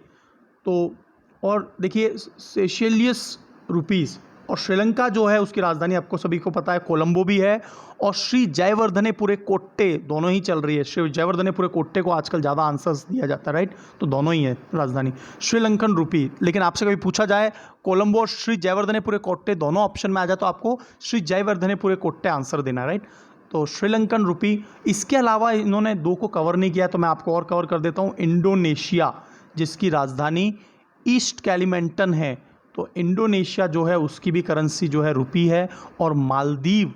तो और देखिए सेशेलियस रुपीज़। और श्रीलंका जो है उसकी राजधानी आपको सभी को पता है, कोलंबो भी है। और श्री जयवर्धनेपुरे कोट्टे, दोनों ही चल रही है। श्री जयवर्धनेपुरे कोट्टे को आजकल ज़्यादा आंसर्स दिया जाता है, राइट, तो दोनों ही है राजधानी। श्रीलंकन रुपी, लेकिन आपसे कभी पूछा जाए कोलंबो और श्री जयवर्धनेपुरे कोट्टे दोनों ऑप्शन में आ जाए तो आपको श्री जयवर्धनेपुरे कोट्टे आंसर देना है, राइट। तो श्रीलंकन रुपी। इसके अलावा इन्होंने दो को कवर नहीं किया, तो मैं आपको और कवर कर देता हूँ। इंडोनेशिया, जिसकी राजधानी ईस्ट कैलिमेंटन है, तो इंडोनेशिया जो है उसकी भी करेंसी जो है रुपी है। और मालदीव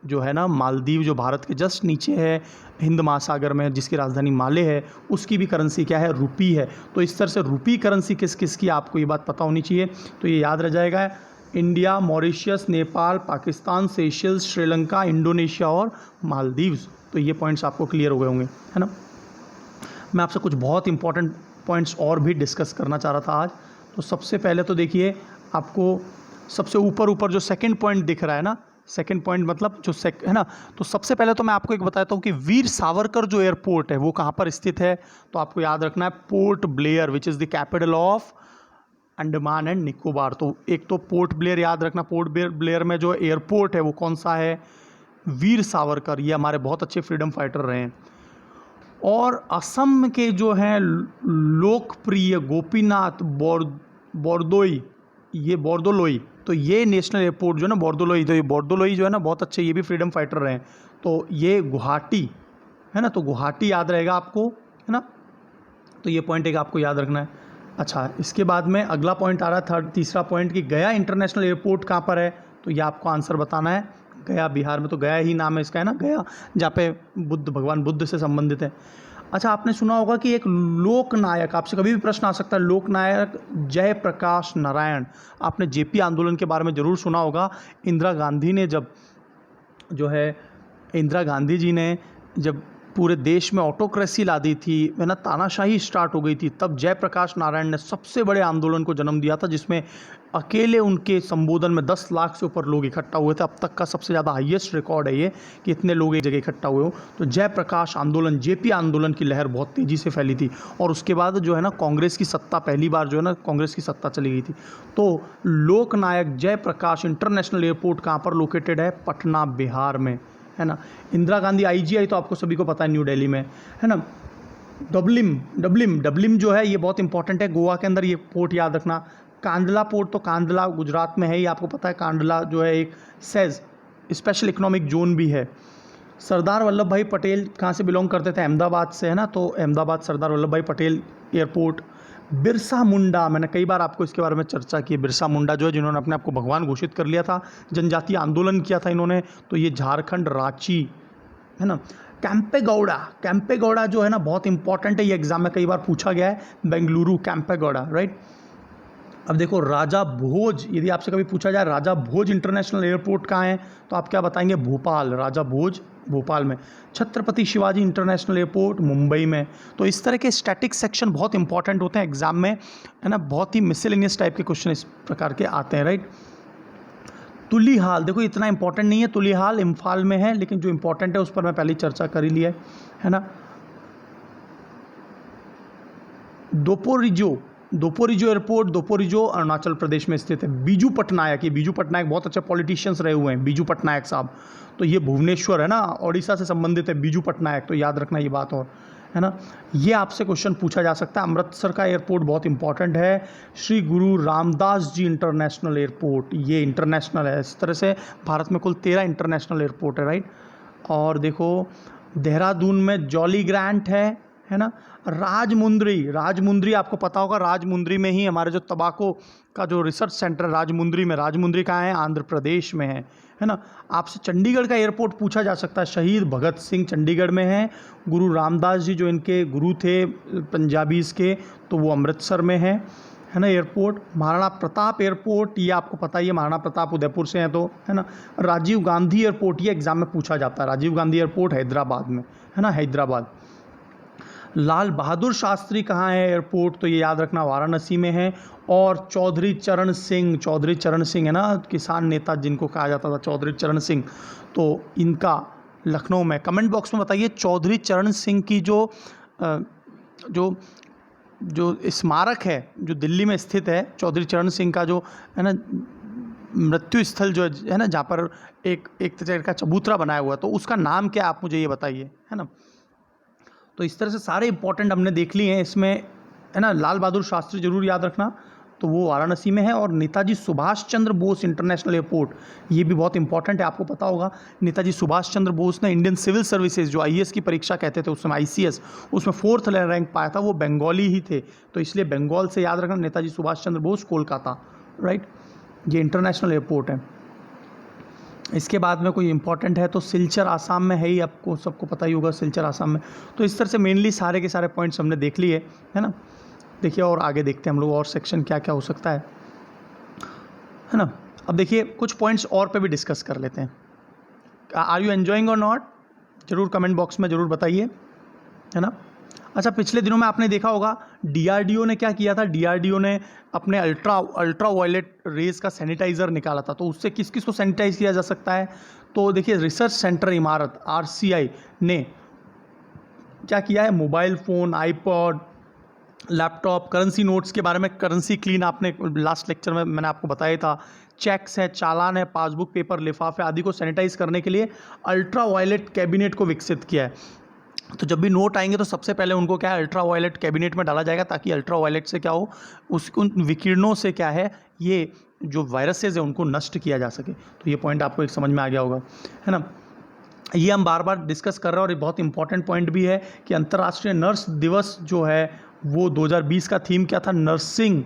जो है ना, मालदीव जो भारत के जस्ट नीचे है हिंद महासागर में, जिसकी राजधानी माले है, उसकी भी करेंसी क्या है, रुपी है। तो इस तरह से रुपी करेंसी किस किस की, आपको ये बात पता होनी चाहिए, तो ये याद रह जाएगा। India, Mauritius, Nepal, Pakistan, Seychelles, Sri Lanka, Indonesia और मालदीव्स। तो ये पॉइंट्स आपको क्लियर हो गए होंगे, है ना। मैं आपसे कुछ बहुत इंपॉर्टेंट पॉइंट्स और भी डिस्कस करना चाह रहा था आज। तो सबसे पहले तो देखिए आपको सबसे ऊपर जो सेकंड पॉइंट दिख रहा है ना, सेकंड पॉइंट मतलब जो है ना, तो सबसे पहले तो मैं आपको एक बताता हूँ कि वीर सावरकर जो एयरपोर्ट है वो कहाँ पर स्थित है। तो आपको याद रखना है port Blair, which is the capital of Andaman and Nicobar. तो एक तो पोर्ट ब्लेयर याद रखना, पोर्ट ब्लेयर में जो एयरपोर्ट है वो कौन सा है, वीर सावरकर। ये हमारे बहुत अच्छे फ्रीडम फाइटर रहे हैं। और असम के जो हैं लोकप्रिय गोपीनाथ बोरदोई, ये बोरदोलोई, तो ये नेशनल एयरपोर्ट जो है ना बोरदोलोई, तो ये बोरदोलोई जो है ना बहुत अच्छे, ये भी फ्रीडम फाइटर रहे हैं। तो ये गुवाहाटी है ना, तो गुवाहाटी याद रहेगा आपको, है ना। तो ये पॉइंट एक आपको याद रखना है। अच्छा, इसके बाद में अगला पॉइंट आ रहा है तीसरा पॉइंट कि गया इंटरनेशनल एयरपोर्ट कहाँ पर है। तो ये आपको आंसर बताना है। गया बिहार में, तो गया ही नाम है इसका, है ना, गया, जहाँ पे भगवान बुद्ध से संबंधित है। अच्छा, आपने सुना होगा कि एक लोकनायक, आपसे कभी भी प्रश्न आ सकता है, लोकनायक जयप्रकाश नारायण। आपने जेपी आंदोलन के बारे में ज़रूर सुना होगा। इंदिरा गांधी ने जब जो है, इंदिरा गांधी जी ने जब पूरे देश में ऑटोक्रेसी ला दी थी, है ना, तानाशाही स्टार्ट हो गई थी, तब जयप्रकाश नारायण ने सबसे बड़े आंदोलन को जन्म दिया था, जिसमें अकेले उनके संबोधन में 10 लाख से ऊपर लोग इकट्ठा हुए थे। अब तक का सबसे ज़्यादा हाईएस्ट रिकॉर्ड है ये कि इतने लोग एक जगह इकट्ठा हुए हो। तो जयप्रकाश आंदोलन, जेपी आंदोलन की लहर बहुत तेज़ी से फैली थी। और उसके बाद जो है ना कांग्रेस की सत्ता, पहली बार जो है ना कांग्रेस की सत्ता चली गई थी। तो लोकनायक जयप्रकाश इंटरनेशनल एयरपोर्ट कहाँ पर लोकेटेड है, पटना बिहार में, है ना। इंदिरा गांधी आईजीआई तो आपको सभी को पता है न्यू दिल्ली में, है ना। डबलिम जो है ये बहुत इंपॉर्टेंट है, गोवा के अंदर, ये पोर्ट याद रखना। कांडला पोर्ट, तो कांडला गुजरात में है, ये आपको पता है। कांडला जो है एक सेज स्पेशल इकोनॉमिक जोन भी है। सरदार वल्लभ भाई पटेल कहाँ से बिलोंग करते थे, अहमदाबाद से, है ना। तो अहमदाबाद सरदार वल्लभ भाई पटेल एयरपोर्ट। बिरसा मुंडा, मैंने कई बार आपको इसके बारे में चर्चा की है। बिरसा मुंडा जो है, जिन्होंने अपने आप को भगवान घोषित कर लिया था, जनजातीय आंदोलन किया था इन्होंने, तो ये झारखंड रांची, है ना। कैंपेगौड़ा जो है ना बहुत इंपॉर्टेंट है, ये एग्जाम में कई बार पूछा गया है, बेंगलुरु कैंपेगौड़ा, राइट। अब देखो राजा भोज, यदि आपसे कभी पूछा जाए राजा भोज इंटरनेशनल एयरपोर्ट कहाँ है, तो आप क्या बताएंगे, भोपाल, राजा भोज भोपाल में। छत्रपति शिवाजी इंटरनेशनल एयरपोर्ट मुंबई में। तो इस तरह के स्टैटिक सेक्शन बहुत इंपॉर्टेंट होते हैं एग्जाम में, है ना। बहुत ही मिसलेनियस टाइप के क्वेश्चन इस प्रकार के आते हैं, राइट। तुलिहाल, देखो इतना इंपॉर्टेंट नहीं है, तुलिहाल इम्फाल में है, लेकिन जो इंपॉर्टेंट है उस पर मैं पहले चर्चा कर ही लिया है ना। दोपोरिजो एयरपोर्ट, दोपोरिजो अरुणाचल प्रदेश में स्थित है। बीजू पटनायक, ये बीजू पटनायक बहुत अच्छे पॉलिटिशियंस रहे हुए हैं, बीजू पटनायक साहब। तो ये भुवनेश्वर है ना, ओडिशा से संबंधित है बीजू पटनायक, तो याद रखना ये बात। और है ना। ये आपसे क्वेश्चन पूछा जा सकता है। अमृतसर का एयरपोर्ट बहुत इंपॉर्टेंट है, श्री गुरु रामदास जी इंटरनेशनल एयरपोर्ट, ये इंटरनेशनल है। इस तरह से भारत में कुल 13 इंटरनेशनल एयरपोर्ट है, राइट। और देखो देहरादून में जॉली ग्रांट है ना। राजमुंद्री आपको पता होगा, राजमुंद्री में ही हमारे जो तंबाकू का जो रिसर्च सेंटर है राजमुंद्री में, राजमुंद्री कहाँ है, आंध्र प्रदेश में है ना। आपसे चंडीगढ़ का एयरपोर्ट पूछा जा सकता है, शहीद भगत सिंह चंडीगढ़ में है, गुरु रामदास जी जो इनके गुरु थे पंजाबीज़ के, तो वो अमृतसर में है ना एयरपोर्ट। महाराणा प्रताप एयरपोर्ट, ये आपको पता ही है, महाराणा प्रताप उदयपुर से हैं तो, है ना। राजीव गांधी एयरपोर्ट, ये एग्जाम में पूछा जाता है, राजीव गांधी एयरपोर्ट हैदराबाद में, है ना, हैदराबाद। लाल बहादुर शास्त्री कहाँ है एयरपोर्ट, तो ये याद रखना वाराणसी में है। और चौधरी चरण सिंह है ना, किसान नेता जिनको कहा जाता था चौधरी चरण सिंह, तो इनका लखनऊ में। कमेंट बॉक्स में बताइए चौधरी चरण सिंह की जो स्मारक है जो दिल्ली में स्थित है, चौधरी चरण सिंह का जो है ना मृत्यु स्थल जो है ना, जहाँ पर एक तरह का चबूतरा बनाया हुआ है, तो उसका नाम क्या आप मुझे ये बताइए, है ना। तो इस तरह से सारे इंपॉर्टेंट हमने देख लिए हैं इसमें, है ना। लाल बहादुर शास्त्री जरूर याद रखना, तो वो वाराणसी में है। और नेताजी सुभाष चंद्र बोस इंटरनेशनल एयरपोर्ट, ये भी बहुत इंपॉर्टेंट है, आपको पता होगा। नेताजी सुभाष चंद्र बोस ने इंडियन सिविल सर्विसेज जो आईएएस की परीक्षा कहते थे उस समय, आईसीएस, उसमें 4th रैंक पाया था, वो बंगाली ही थे, तो इसलिए बंगाल से याद रखना नेताजी सुभाष चंद्र बोस, कोलकाता, राइट। ये इंटरनेशनल एयरपोर्ट है। इसके बाद में कोई इंपॉर्टेंट है तो सिलचर आसाम में है ही, आपको सबको पता ही होगा सिलचर आसाम में। तो इस तरह से मेनली सारे के सारे पॉइंट्स हमने देख लिए, है ना। देखिए और आगे देखते हैं हम लोग और सेक्शन क्या क्या हो सकता है ना। अब देखिए कुछ पॉइंट्स और पे भी डिस्कस कर लेते हैं। आर यू एंजॉइंग और नॉट, जरूर कमेंट बॉक्स में जरूर बताइए, है ना। अच्छा, पिछले दिनों में आपने देखा होगा डीआरडीओ ने क्या किया था, डीआरडीओ ने अपने अल्ट्रा वायलेट रेज का सैनिटाइज़र निकाला था, तो उससे किस किस को सैनिटाइज किया जा सकता है। तो देखिए रिसर्च सेंटर इमारत आरसीआई ने क्या किया है, mobile phone, iPod, laptop, currency notes के बारे में, करेंसी क्लीन आपने लास्ट लेक्चर में मैंने आपको बताया था, चेक्स है, चालान है, पासबुक, पेपर, लिफाफे आदि को सैनिटाइज करने के लिए अल्ट्रा वायलेट कैबिनेट को विकसित किया है। तो जब भी नोट आएंगे तो सबसे पहले उनको क्या है, अल्ट्रा वायलेट कैबिनेट में डाला जाएगा, ताकि अल्ट्रा वायलेट से क्या हो, उन विकिरणों से क्या है, ये जो वायरसेज है उनको नष्ट किया जा सके। तो ये पॉइंट आपको एक समझ में आ गया होगा, है ना। ये हम बार बार डिस्कस कर रहे हैं और ये बहुत इंपॉर्टेंट पॉइंट भी है कि अंतर्राष्ट्रीय नर्स दिवस जो है वो 2020 का थीम क्या था, nursing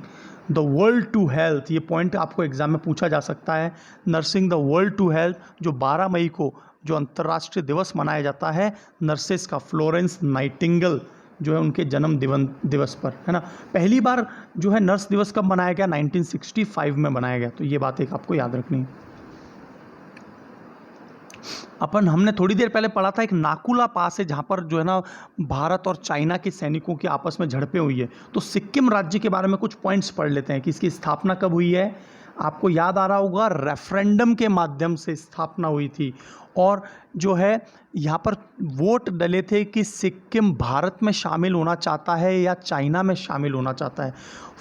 the world to health. ये पॉइंट आपको एग्जाम में पूछा जा सकता है, nursing the world to health, जो 12 मई को जो अंतर्राष्ट्रीय दिवस मनाया जाता है नर्सेस का, फ्लोरेंस नाइटिंगेल जो है उनके जन्म दिवस पर, है ना। पहली बार जो है नर्स दिवस कब मनाया गया, 1965 में मनाया गया। तो ये बात एक आपको याद रखनी है। हमने थोड़ी देर पहले पढ़ा था एक नाकुला पास है जहाँ पर जो है ना भारत और चाइना के सैनिकों की आपस में झड़पें हुई है। तो सिक्किम राज्य के बारे में कुछ पॉइंट्स पढ़ लेते हैं कि इसकी स्थापना कब हुई है। आपको याद आ रहा होगा रेफरेंडम के माध्यम से स्थापना हुई थी, और जो है यहाँ पर वोट डले थे कि सिक्किम भारत में शामिल होना चाहता है या चाइना में शामिल होना चाहता है।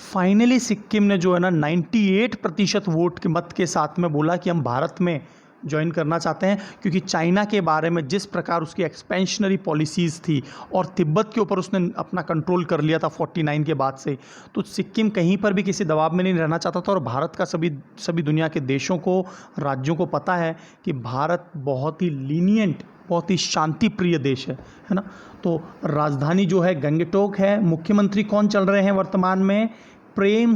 फाइनली सिक्किम ने जो है ना 98% वोट के मत के साथ में बोला कि हम भारत में ज्वाइन करना चाहते हैं, क्योंकि चाइना के बारे में जिस प्रकार उसकी एक्सपेंशनरी पॉलिसीज़ थी और तिब्बत के ऊपर उसने अपना कंट्रोल कर लिया था 49 के बाद से, तो सिक्किम कहीं पर भी किसी दबाव में नहीं रहना चाहता था। और भारत का सभी दुनिया के देशों को, राज्यों को पता है कि भारत बहुत ही लीनियंट, बहुत ही शांति प्रिय देश है ना। तो राजधानी जो है गंगटोक है। मुख्यमंत्री कौन चल रहे हैं वर्तमान में, प्रेम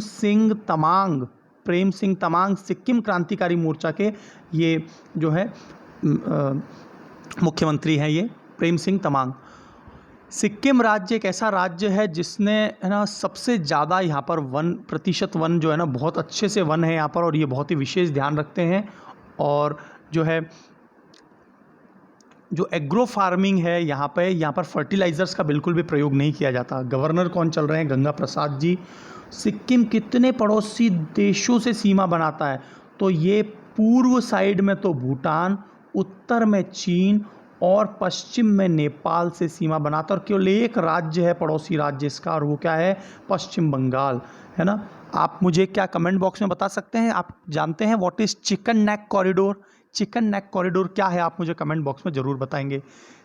सिंह तमांग सिक्किम क्रांतिकारी मोर्चा के ये जो है मुख्यमंत्री हैं, ये प्रेम सिंह तमांग। सिक्किम राज्य एक ऐसा राज्य है जिसने है ना सबसे ज़्यादा यहाँ पर 1% वन जो है ना बहुत अच्छे से वन है यहाँ पर, और ये बहुत ही विशेष ध्यान रखते हैं। और जो है जो एग्रो फार्मिंग है यहाँ पर फर्टिलाइज़र्स का बिल्कुल भी प्रयोग नहीं किया जाता। गवर्नर कौन चल रहे हैं, गंगा प्रसाद जी। सिक्किम कितने पड़ोसी देशों से सीमा बनाता है, तो ये पूर्व साइड में तो भूटान, उत्तर में चीन और पश्चिम में नेपाल से सीमा बनाता है। और केवल एक राज्य है पड़ोसी राज्य इसका, और वो क्या है, पश्चिम बंगाल, है ना। आप मुझे क्या कमेंट बॉक्स में बता सकते हैं, आप जानते हैं what is chicken neck corridor? Chicken neck corridor क्या है, आप मुझे कमेंट बॉक्स में ज़रूर बताएंगे।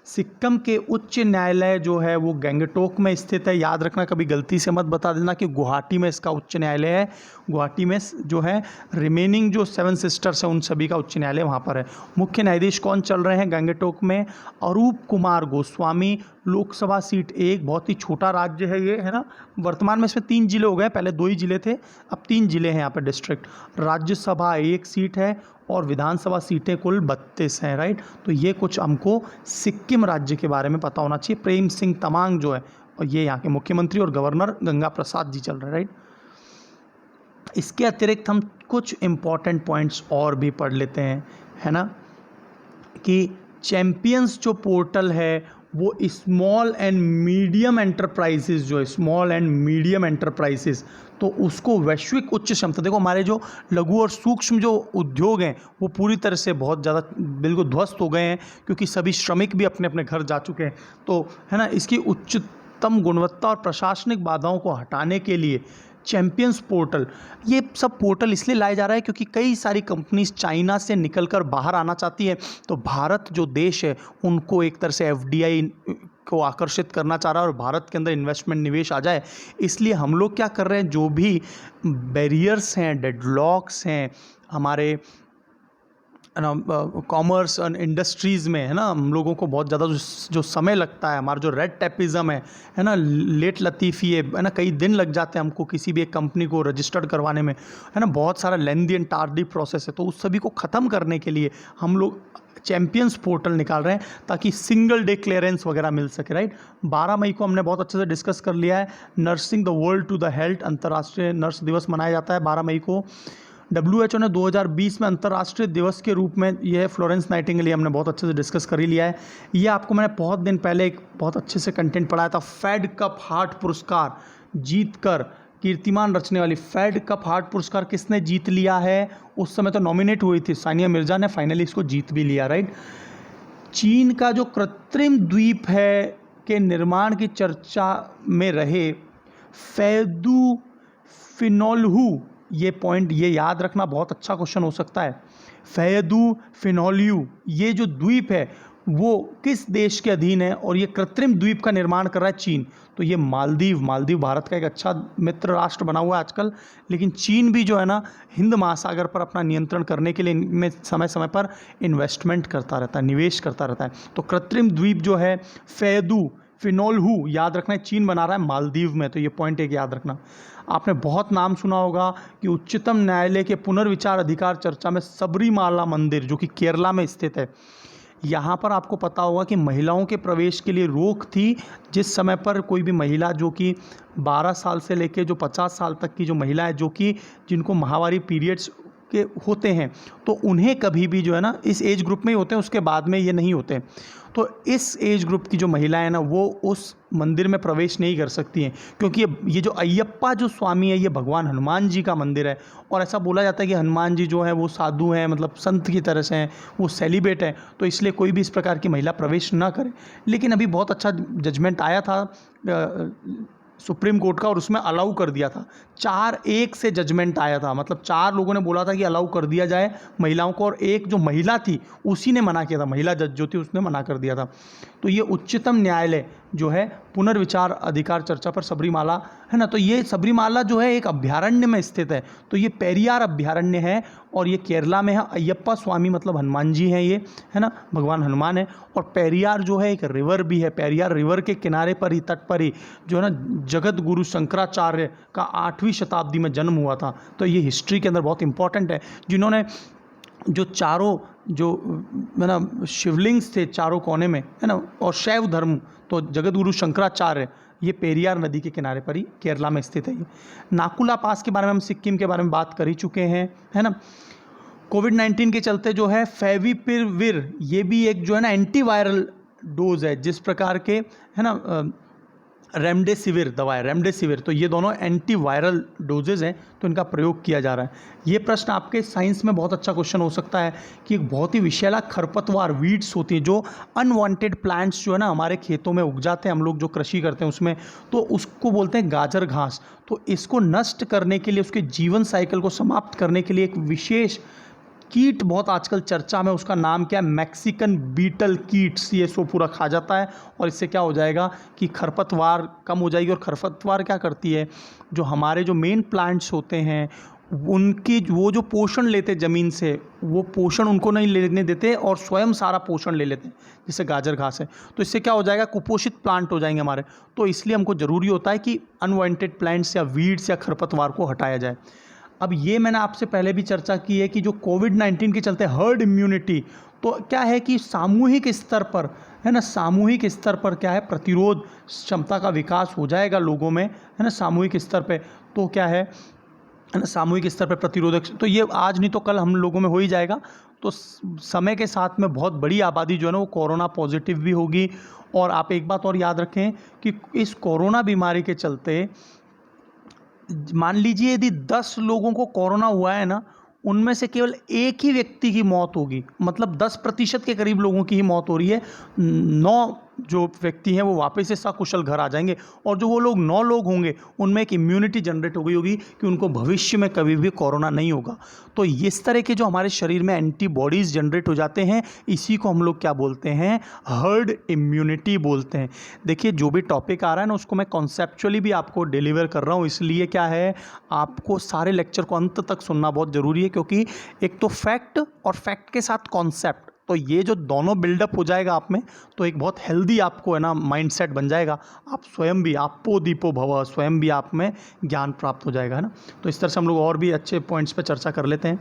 सिक्किम के उच्च न्यायालय जो है वो गैंगटोक में स्थित है। याद रखना, कभी गलती से मत बता देना कि गुवाहाटी में इसका उच्च न्यायालय है। गुवाहाटी में जो है रिमेनिंग जो 7 सिस्टर्स हैं उन सभी का उच्च न्यायालय वहाँ पर है। मुख्य न्यायाधीश कौन चल रहे हैं गैंगटोक में? अरूप कुमार गोस्वामी। लोकसभा सीट 1, बहुत ही छोटा राज्य है ये, है ना। वर्तमान में इसमें 3 जिले हो गए, पहले 2 ही जिले थे, अब 3 जिले हैं यहाँ पे डिस्ट्रिक्ट। राज्यसभा 1 सीट है और विधानसभा सीटें कुल 32 हैं, राइट। तो ये कुछ हमको सिक्किम राज्य के बारे में पता होना चाहिए। प्रेम सिंह तमांग जो है, और ये यहाँ के मुख्यमंत्री, और गवर्नर गंगा प्रसाद जी चल रहे हैं, राइट। इसके अतिरिक्त हम कुछ इम्पॉर्टेंट पॉइंट्स और भी पढ़ लेते हैं, है ना, कि चैंपियंस जो पोर्टल है वो स्मॉल एंड मीडियम एंटरप्राइजेस जो है, स्मॉल एंड मीडियम एंटरप्राइजेस, तो उसको वैश्विक उच्च क्षमता, देखो हमारे जो लघु और सूक्ष्म जो उद्योग हैं वो पूरी तरह से बहुत ज़्यादा बिल्कुल ध्वस्त हो गए हैं, क्योंकि सभी श्रमिक भी अपने अपने घर जा चुके हैं। तो है ना, इसकी उच्चतम गुणवत्ता और प्रशासनिक बाधाओं को हटाने के लिए चैंपियंस पोर्टल, ये सब पोर्टल इसलिए लाया जा रहा है क्योंकि कई सारी कंपनीज चाइना से निकलकर बाहर आना चाहती है। तो भारत जो देश है उनको एक तरह से एफडीआई को आकर्षित करना चाह रहा है और भारत के अंदर इन्वेस्टमेंट निवेश आ जाए। इसलिए हम लोग क्या कर रहे हैं, जो भी बैरियर्स हैं, डेडलॉक्स हैं हमारे कॉमर्स और इंडस्ट्रीज़ में, है ना, हम लोगों को बहुत ज़्यादा जो समय लगता है, हमारा जो रेड टेपिज़म है ना, लेट लतीफ़ी है ना, कई दिन लग जाते हैं हमको किसी भी एक कंपनी को रजिस्टर्ड करवाने में, है ना, बहुत सारा लेंदी एंड टार्डी प्रोसेस है। तो उस सभी को ख़त्म करने के लिए हम लोग चैंपियंस पोर्टल निकाल रहे हैं ताकि सिंगल डे क्लियरेंस वगैरह मिल सके, राइट। 12 मई को हमने बहुत अच्छे से डिस्कस कर लिया है। Nursing the world to the health, अंतर्राष्ट्रीय नर्स दिवस मनाया जाता है 12 मई को। WHO ने 2020 में अंतर्राष्ट्रीय दिवस के रूप में यह फ्लोरेंस नाइटिंगेल, हमने बहुत अच्छे से डिस्कस कर ही लिया है। ये आपको मैंने बहुत दिन पहले एक बहुत अच्छे से कंटेंट पढ़ाया था। फेड कप हार्ट पुरस्कार जीतकर कीर्तिमान रचने वाली, फेड कप हार्ट पुरस्कार किसने जीत लिया है? उस समय तो नॉमिनेट हुई थी सानिया मिर्जा ने, फाइनली इसको जीत भी लिया, राइट। चीन का जो कृत्रिम द्वीप है के निर्माण की चर्चा में रहे फैदू फिनोल्हू, ये पॉइंट ये याद रखना, बहुत अच्छा क्वेश्चन हो सकता है। फैदू फिनोल्यू, ये जो द्वीप है वो किस देश के अधीन है? और ये कृत्रिम द्वीप का निर्माण कर रहा है चीन। तो ये मालदीव भारत का एक अच्छा मित्र राष्ट्र बना हुआ है आजकल, लेकिन चीन भी जो है ना हिंद महासागर पर अपना नियंत्रण करने के लिए इनमें समय समय पर इन्वेस्टमेंट करता रहता है, निवेश करता रहता है। तो कृत्रिम द्वीप जो है फैदू फिनोल्हू, याद रखना है, चीन बना रहा है मालदीव में। तो ये पॉइंट एक याद रखना। आपने बहुत नाम सुना होगा कि उच्चतम न्यायालय के पुनर्विचार अधिकार चर्चा में सबरीमाला मंदिर जो कि केरला में स्थित है, यहाँ पर आपको पता होगा कि महिलाओं के प्रवेश के लिए रोक थी। जिस समय पर कोई भी महिला जो कि 12 साल से लेकर जो 50 साल तक की जो महिला है, जो कि जिनको माहवारी पीरियड्स के होते हैं, तो उन्हें कभी भी जो है ना इस एज ग्रुप में ही होते हैं, उसके बाद में ये नहीं होते। तो इस एज ग्रुप की जो महिलाएं ना वो उस मंदिर में प्रवेश नहीं कर सकती हैं, क्योंकि ये जो अय्यप्पा जो स्वामी है ये भगवान हनुमान जी का मंदिर है। और ऐसा बोला जाता है कि हनुमान जी जो है वो साधु हैं, मतलब संत की तरह से हैं, वो सेलिब्रेट हैं, तो इसलिए कोई भी इस प्रकार की महिला प्रवेश ना करे। लेकिन अभी बहुत अच्छा जजमेंट आया था सुप्रीम कोर्ट का, और उसमें अलाउ कर दिया था। 4-1 से जजमेंट आया था, मतलब 4 लोगों ने बोला था कि अलाउ कर दिया जाए महिलाओं को, और एक जो महिला थी उसी ने मना किया था, महिला जज जो थी उसने मना कर दिया था। तो ये उच्चतम न्यायालय जो है पुनर्विचार अधिकार चर्चा पर सबरीमाला, है ना, तो ये सबरीमाला जो है एक अभ्यारण्य में स्थित है। तो ये पेरियार अभ्यारण्य है और ये केरला में है। अय्यप्पा स्वामी मतलब हनुमान जी हैं ये, है ना, भगवान हनुमान है। और पेरियार जो है एक रिवर भी है, पेरियार रिवर के किनारे पर ही, तट पर ही जो है ना जगत गुरु शंकराचार्य का 8वीं शताब्दी में जन्म हुआ था। तो ये हिस्ट्री के अंदर बहुत इंपॉर्टेंट है, जिन्होंने जो चारों जो है ना शिवलिंग्स थे चारों कोने में, है ना, और शैव धर्म, तो जगत गुरु शंकराचार्य ये पेरियार नदी के किनारे पर ही केरला में स्थित है। ये नाकुला पास के बारे में हम सिक्किम के बारे में बात कर ही चुके हैं, है ना। कोविड-19 के चलते जो है फेविपिरविर, ये भी एक जो है ना एंटीवायरल डोज है, जिस प्रकार के है ना रेमडेसिविर दवा है, रेमडेसिविर, तो ये दोनों एंटीवायरल डोजेज हैं, तो इनका प्रयोग किया जा रहा है। ये प्रश्न आपके साइंस में बहुत अच्छा क्वेश्चन हो सकता है कि एक बहुत ही विषैला खरपतवार वीड्स होती है, जो अनवांटेड प्लांट्स जो है ना हमारे खेतों में उग जाते हैं, हम लोग जो कृषि करते हैं उसमें, तो उसको बोलते हैं गाजर घास। तो इसको नष्ट करने के लिए, उसके जीवन साइकिल को समाप्त करने के लिए एक विशेष कीट बहुत आजकल चर्चा में, उसका नाम क्या है, मैक्सिकन बीटल कीट्स। ये सो पूरा खा जाता है और इससे क्या हो जाएगा कि खरपतवार कम हो जाएगी। और खरपतवार क्या करती है, जो हमारे जो मेन प्लांट्स होते हैं उनकी वो जो पोषण लेते ज़मीन से, वो पोषण उनको नहीं लेने देते और स्वयं सारा पोषण ले लेते हैं, जैसे गाजर घास है। तो इससे क्या हो जाएगा, कुपोषित प्लांट हो जाएंगे हमारे। तो इसलिए हमको ज़रूरी होता है कि अनवांटेड प्लांट्स या वीड्स या खरपतवार को हटाया जाए। अब ये मैंने आपसे पहले भी चर्चा की है कि जो कोविड-19 के चलते हर्ड इम्यूनिटी, तो क्या है कि सामूहिक स्तर पर, है ना, सामूहिक स्तर पर क्या है, प्रतिरोध क्षमता का विकास हो जाएगा लोगों में, है ना, सामूहिक स्तर पे। तो क्या है ना, सामूहिक स्तर पर प्रतिरोधक, तो ये आज नहीं तो कल हम लोगों में हो ही जाएगा। तो समय के साथ में बहुत बड़ी आबादी जो है ना वो कोरोना पॉजिटिव भी होगी। और आप एक बात और याद रखें कि इस कोरोना बीमारी के चलते मान लीजिए यदि 10 लोगों को कोरोना हुआ है ना, उनमें से केवल एक ही व्यक्ति की मौत होगी, मतलब 10% के करीब लोगों की ही मौत हो रही है। 9 जो व्यक्ति हैं वो वापस से सकुशल घर आ जाएंगे। और जो वो लोग 9 लोग होंगे उनमें एक इम्यूनिटी जनरेट हो गई होगी कि उनको भविष्य में कभी भी कोरोना नहीं होगा। तो इस तरह के जो हमारे शरीर में एंटीबॉडीज़ जनरेट हो जाते हैं, इसी को हम लोग क्या बोलते हैं, हर्ड इम्यूनिटी बोलते हैं। देखिए जो भी टॉपिक आ रहा है ना उसको मैं कॉन्सेप्चुअली भी आपको डिलीवर कर रहा हूँ, इसलिए क्या है, आपको सारे लेक्चर को अंत तक सुनना बहुत ज़रूरी है, क्योंकि एक तो फैक्ट और फैक्ट के साथ कॉन्सेप्ट, तो ये जो दोनों बिल्डअप हो जाएगा आप में, तो एक बहुत हेल्दी आपको है ना माइंडसेट बन जाएगा। आप स्वयं भी आपो दीपो भव, स्वयं भी आप में ज्ञान प्राप्त हो जाएगा, है ना। तो इस तरह से हम लोग और भी अच्छे पॉइंट्स पे चर्चा कर लेते हैं,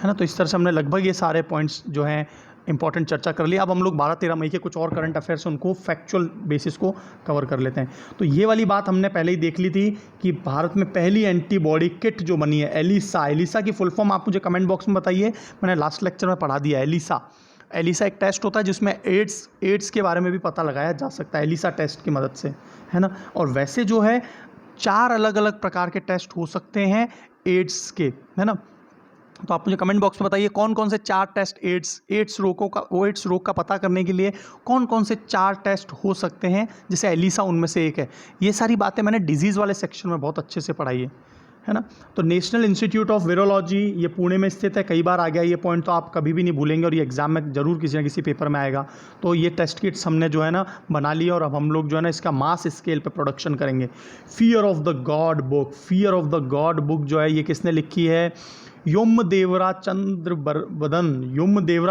है ना। तो इस तरह से हमने लगभग ये सारे पॉइंट्स जो हैं इंपॉर्टेंट चर्चा कर लिया। अब हम लोग 12-13 मई के कुछ और करंट अफेयर्स उनको फैक्चुअल बेसिस को कवर कर लेते हैं। तो ये वाली बात हमने पहले ही देख ली थी कि भारत में पहली एंटीबॉडी किट जो बनी है एलिसा, एलिसा की फुल फॉर्म आप मुझे कमेंट बॉक्स में बताइए, मैंने लास्ट लेक्चर में पढ़ा दिया। एलिसा एक टेस्ट होता है जिसमें एड्स के बारे में भी पता लगाया जा सकता है एलिसा टेस्ट की मदद से, है ना। और वैसे जो है 4 अलग अलग प्रकार के टेस्ट हो सकते हैं एड्स के, है ना। तो आप मुझे कमेंट बॉक्स में बताइए कौन कौन से 4 टेस्ट एड्स रोग का पता करने के लिए कौन कौन से 4 टेस्ट हो सकते हैं, जैसे एलिसा उनमें से एक है। ये सारी बातें मैंने डिजीज़ वाले सेक्शन में बहुत अच्छे से पढ़ाई है ना। तो नेशनल इंस्टीट्यूट ऑफ वायरोलॉजी ये पुणे में स्थित है, कई बार आ गया ये पॉइंट, तो आप कभी भी नहीं भूलेंगे और ये एग्जाम में जरूर किसी न किसी पेपर में आएगा। तो ये टेस्ट किट्स हमने जो है ना बना लिया और अब हम लोग जो है ना इसका मास स्केल पे प्रोडक्शन करेंगे। Fear of the God book, fear of the God book जो है ये किसने लिखी है, यम देवरा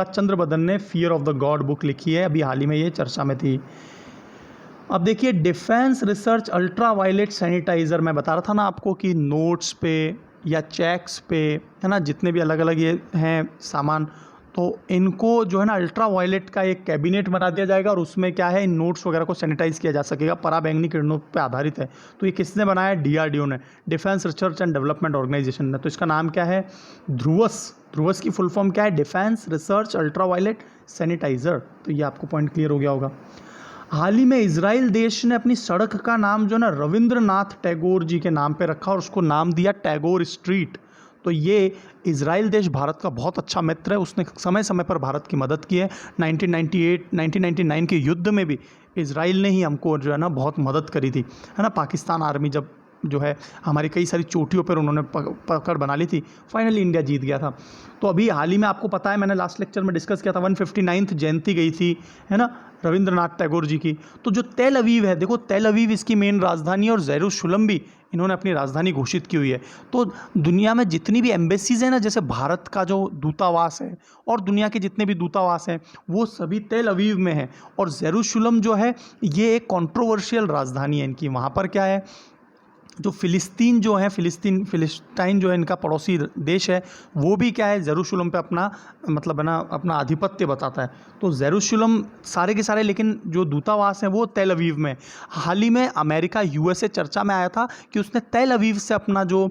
चंद्रबदन ने fear of the God book लिखी है, अभी हाल ही में ये चर्चा में थी। अब देखिए defence research ultra violet sanitiser, मैं बता रहा था ना आपको कि नोट्स पे या चेक्स पे, है ना, जितने भी अलग अलग ये हैं सामान, तो इनको जो है ना अल्ट्रा वायलेट का एक कैबिनेट बना दिया जाएगा और उसमें क्या है इन नोट्स वगैरह को सैनिटाइज़ किया जा सकेगा, पराबैंगनी किरणों पे आधारित है। तो ये किसने बनाया, DRDO ने, defence research and development organisation ने। तो इसका नाम क्या है, ध्रुवस की फुल फॉर्म क्या है, defence research ultra violet sanitiser. तो ये आपको पॉइंट क्लियर हो गया होगा। हाल ही में इजराइल देश ने अपनी सड़क का नाम जो है ना रविंद्रनाथ टैगोर जी के नाम पे रखा और उसको नाम दिया टैगोर स्ट्रीट। तो ये इजराइल देश भारत का बहुत अच्छा मित्र है, उसने समय समय पर भारत की मदद की है। 1999 के युद्ध में भी इजराइल ने ही हमको जो है ना बहुत मदद करी थी, है ना। पाकिस्तान आर्मी जब जो है हमारी कई सारी चोटियों पर उन्होंने पकड़ बना ली थी, फाइनली इंडिया जीत गया था। तो अभी हाल ही में आपको पता है, मैंने लास्ट लेक्चर में डिस्कस किया था, 159th जयंती गई थी, है ना, रविंद्रनाथ टैगोर जी की। तो जो तेल अवीव है, देखो तेल अवीव इसकी मेन राजधानी है और जेरूशलम भी इन्होंने अपनी राजधानी घोषित की हुई है। तो दुनिया में जितनी भी एम्बेसीज हैं ना, जैसे भारत का जो दूतावास है और दुनिया के जितने भी दूतावास हैं वो सभी तेल अवीव में है। और जेरूशलम जो है ये एक कंट्रोवर्शियल राजधानी है इनकी। वहाँ पर क्या है, जो फ़िलिस्तीन जो है, फ़िलिस्तीन जो है इनका पड़ोसी देश है, वो भी क्या है जेरूशलम पे अपना मतलब है ना अपना आधिपत्य बताता है। तो जेरूशलम सारे के सारे, लेकिन जो दूतावास हैं वो तेल अवीव में। हाल ही में अमेरिका USA चर्चा में आया था कि उसने तेल अवीव से अपना जो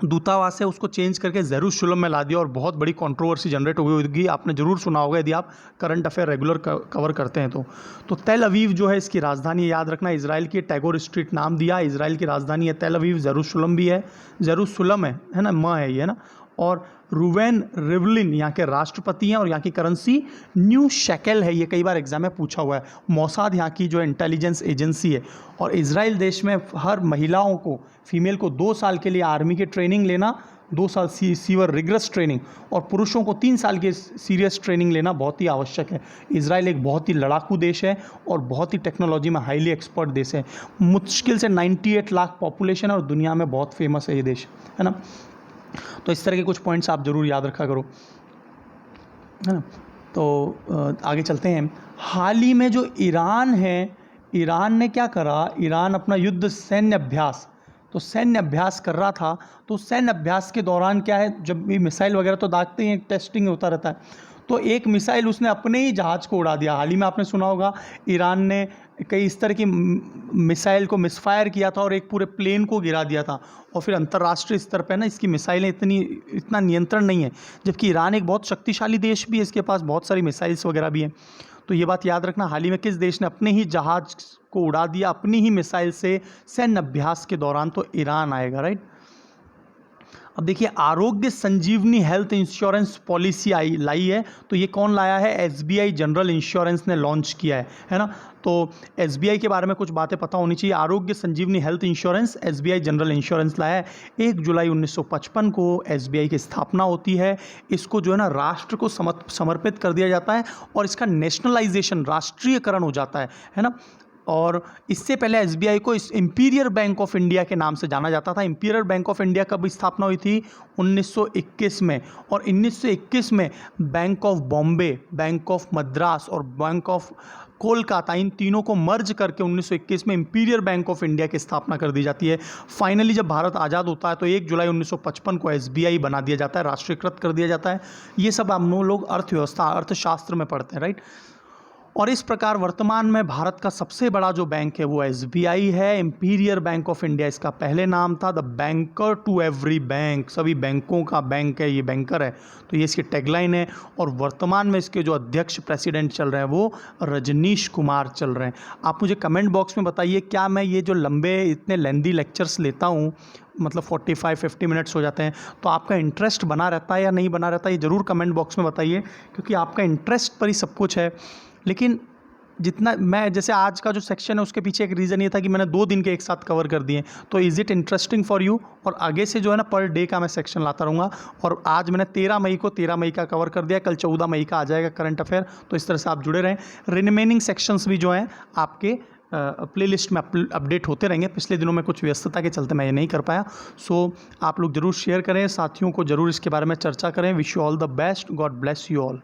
दूतावास है उसको चेंज करके जेरूशलम में ला दिया और बहुत बड़ी कंट्रोवर्सी जनरेट हो गई होगी। आपने ज़रूर सुना होगा यदि आप करंट अफेयर रेगुलर कवर करते हैं तो तेल अवीव जो है इसकी राजधानी, याद रखना, इजराइल की टैगोर स्ट्रीट नाम दिया, इजराइल की राजधानी है तेल अवीव। जेरूशलम भी है, जेरूशलम है ना, है ये ना। और रूवेन रिवलिन यहाँ के राष्ट्रपति हैं और यहाँ की करेंसी न्यू शेकेल है। ये कई बार एग्जाम में पूछा हुआ है। मोसाद यहाँ की जो इंटेलिजेंस एजेंसी है। और इजराइल देश में हर महिलाओं को, फीमेल को 2 साल के लिए आर्मी की ट्रेनिंग लेना 2 साल सीवर रिगरस ट्रेनिंग, और पुरुषों को 3 साल की सीरियस ट्रेनिंग लेना बहुत ही आवश्यक है। इजराइल एक बहुत ही लड़ाकू देश है और बहुत ही टेक्नोलॉजी में हाईली एक्सपर्ट देश है। मुश्किल से 98 लाख पॉपुलेशन है और दुनिया में बहुत फेमस है ये देश, है ना। तो इस तरह के कुछ पॉइंट्स आप ज़रूर याद रखा करो, है ना। तो आगे चलते हैं। हाल ही में जो ईरान है, ईरान ने क्या करा, ईरान अपना युद्ध सैन्य अभ्यास, तो सैन्य अभ्यास कर रहा था। तो सैन्य अभ्यास के दौरान क्या है, जब भी मिसाइल वगैरह तो दागते हैं, टेस्टिंग होता रहता है, तो एक मिसाइल उसने अपने ही जहाज़ को उड़ा दिया। हाल ही में आपने सुना होगा ईरान ने कई इस तरह की मिसाइल को मिसफायर किया था और एक पूरे प्लेन को गिरा दिया था। और फिर अंतर्राष्ट्रीय स्तर पर ना इसकी मिसाइलें इतना नियंत्रण नहीं है, जबकि ईरान एक बहुत शक्तिशाली देश भी है, इसके पास बहुत सारी मिसाइल्स वगैरह भी हैं। तो ये बात याद रखना, हाल ही में किस देश ने अपने ही जहाज़ को उड़ा दिया अपनी ही मिसाइल से सैन्य अभ्यास के दौरान, तो ईरान आएगा, राइट। अब देखिए, आरोग्य संजीवनी हेल्थ इंश्योरेंस पॉलिसी लाई है, तो ये कौन लाया है, एसबीआई जनरल इंश्योरेंस ने लॉन्च किया है ना। तो एसबीआई के बारे में कुछ बातें पता होनी चाहिए। Arogya Sanjeevani health insurance SBI general insurance लाया है। 1 जुलाई 1955 को एसबीआई की स्थापना होती है। इसको जो है ना राष्ट्र को समर्पित कर दिया जाता है और इसका नेशनलाइजेशन, राष्ट्रीयकरण हो जाता है ना। और इससे पहले एसबीआई को इस इंपीरियल बैंक ऑफ इंडिया के नाम से जाना जाता था। इंपीरियल बैंक ऑफ इंडिया कब स्थापना हुई थी, 1921 में। और 1921 में bank of Bombay, bank of Madras और बैंक ऑफ कोलकाता, इन तीनों को मर्ज करके 1921 में इंपीरियल बैंक ऑफ इंडिया की स्थापना कर दी जाती है। फाइनली जब भारत आज़ाद होता है तो 1 जुलाई 1955 को एसबीआई बना दिया जाता है, राष्ट्रीयकृत कर दिया जाता है। ये सब हम लोग अर्थव्यवस्था, अर्थशास्त्र में पढ़ते हैं, राइट। और इस प्रकार वर्तमान में भारत का सबसे बड़ा जो बैंक है वो एसबीआई है। इंपीरियल बैंक ऑफ इंडिया इसका पहले नाम था, the banker to every bank, सभी बैंकों का बैंक है, ये बैंकर है, तो ये इसकी टैगलाइन है। और वर्तमान में इसके जो अध्यक्ष प्रेसिडेंट चल रहे हैं वो रजनीश कुमार चल रहे हैं। आप मुझे कमेंट बॉक्स में बताइए, क्या मैं ये जो लंबे इतने लेंदी लेक्चर्स लेता हूँ, मतलब 45-50 मिनट्स हो जाते हैं, तो आपका इंटरेस्ट बना रहता है या नहीं बना रहता है, ये ज़रूर कमेंट बॉक्स में बताइए, क्योंकि आपका इंटरेस्ट पर ही सब कुछ है। लेकिन जितना मैं, जैसे आज का जो सेक्शन है उसके पीछे एक रीज़न ये था कि मैंने 2 दिन के एक साथ कवर कर दिए, तो is it interesting for you. और आगे से जो है ना पर डे का मैं सेक्शन लाता रहूँगा। और आज मैंने 13 मई का कवर कर दिया, कल 14 मई का आ जाएगा करंट अफेयर। तो इस तरह से आप जुड़े रहें। रिमेनिंग सेक्शंस भी जो हैं आपके प्लेलिस्ट में अपडेट होते रहेंगे। पिछले दिनों में कुछ व्यस्तता के चलते मैं ये नहीं कर पाया। सो आप लोग ज़रूर शेयर करें, साथियों को ज़रूर इसके बारे में चर्चा करें। Wish you all the best, God bless you all.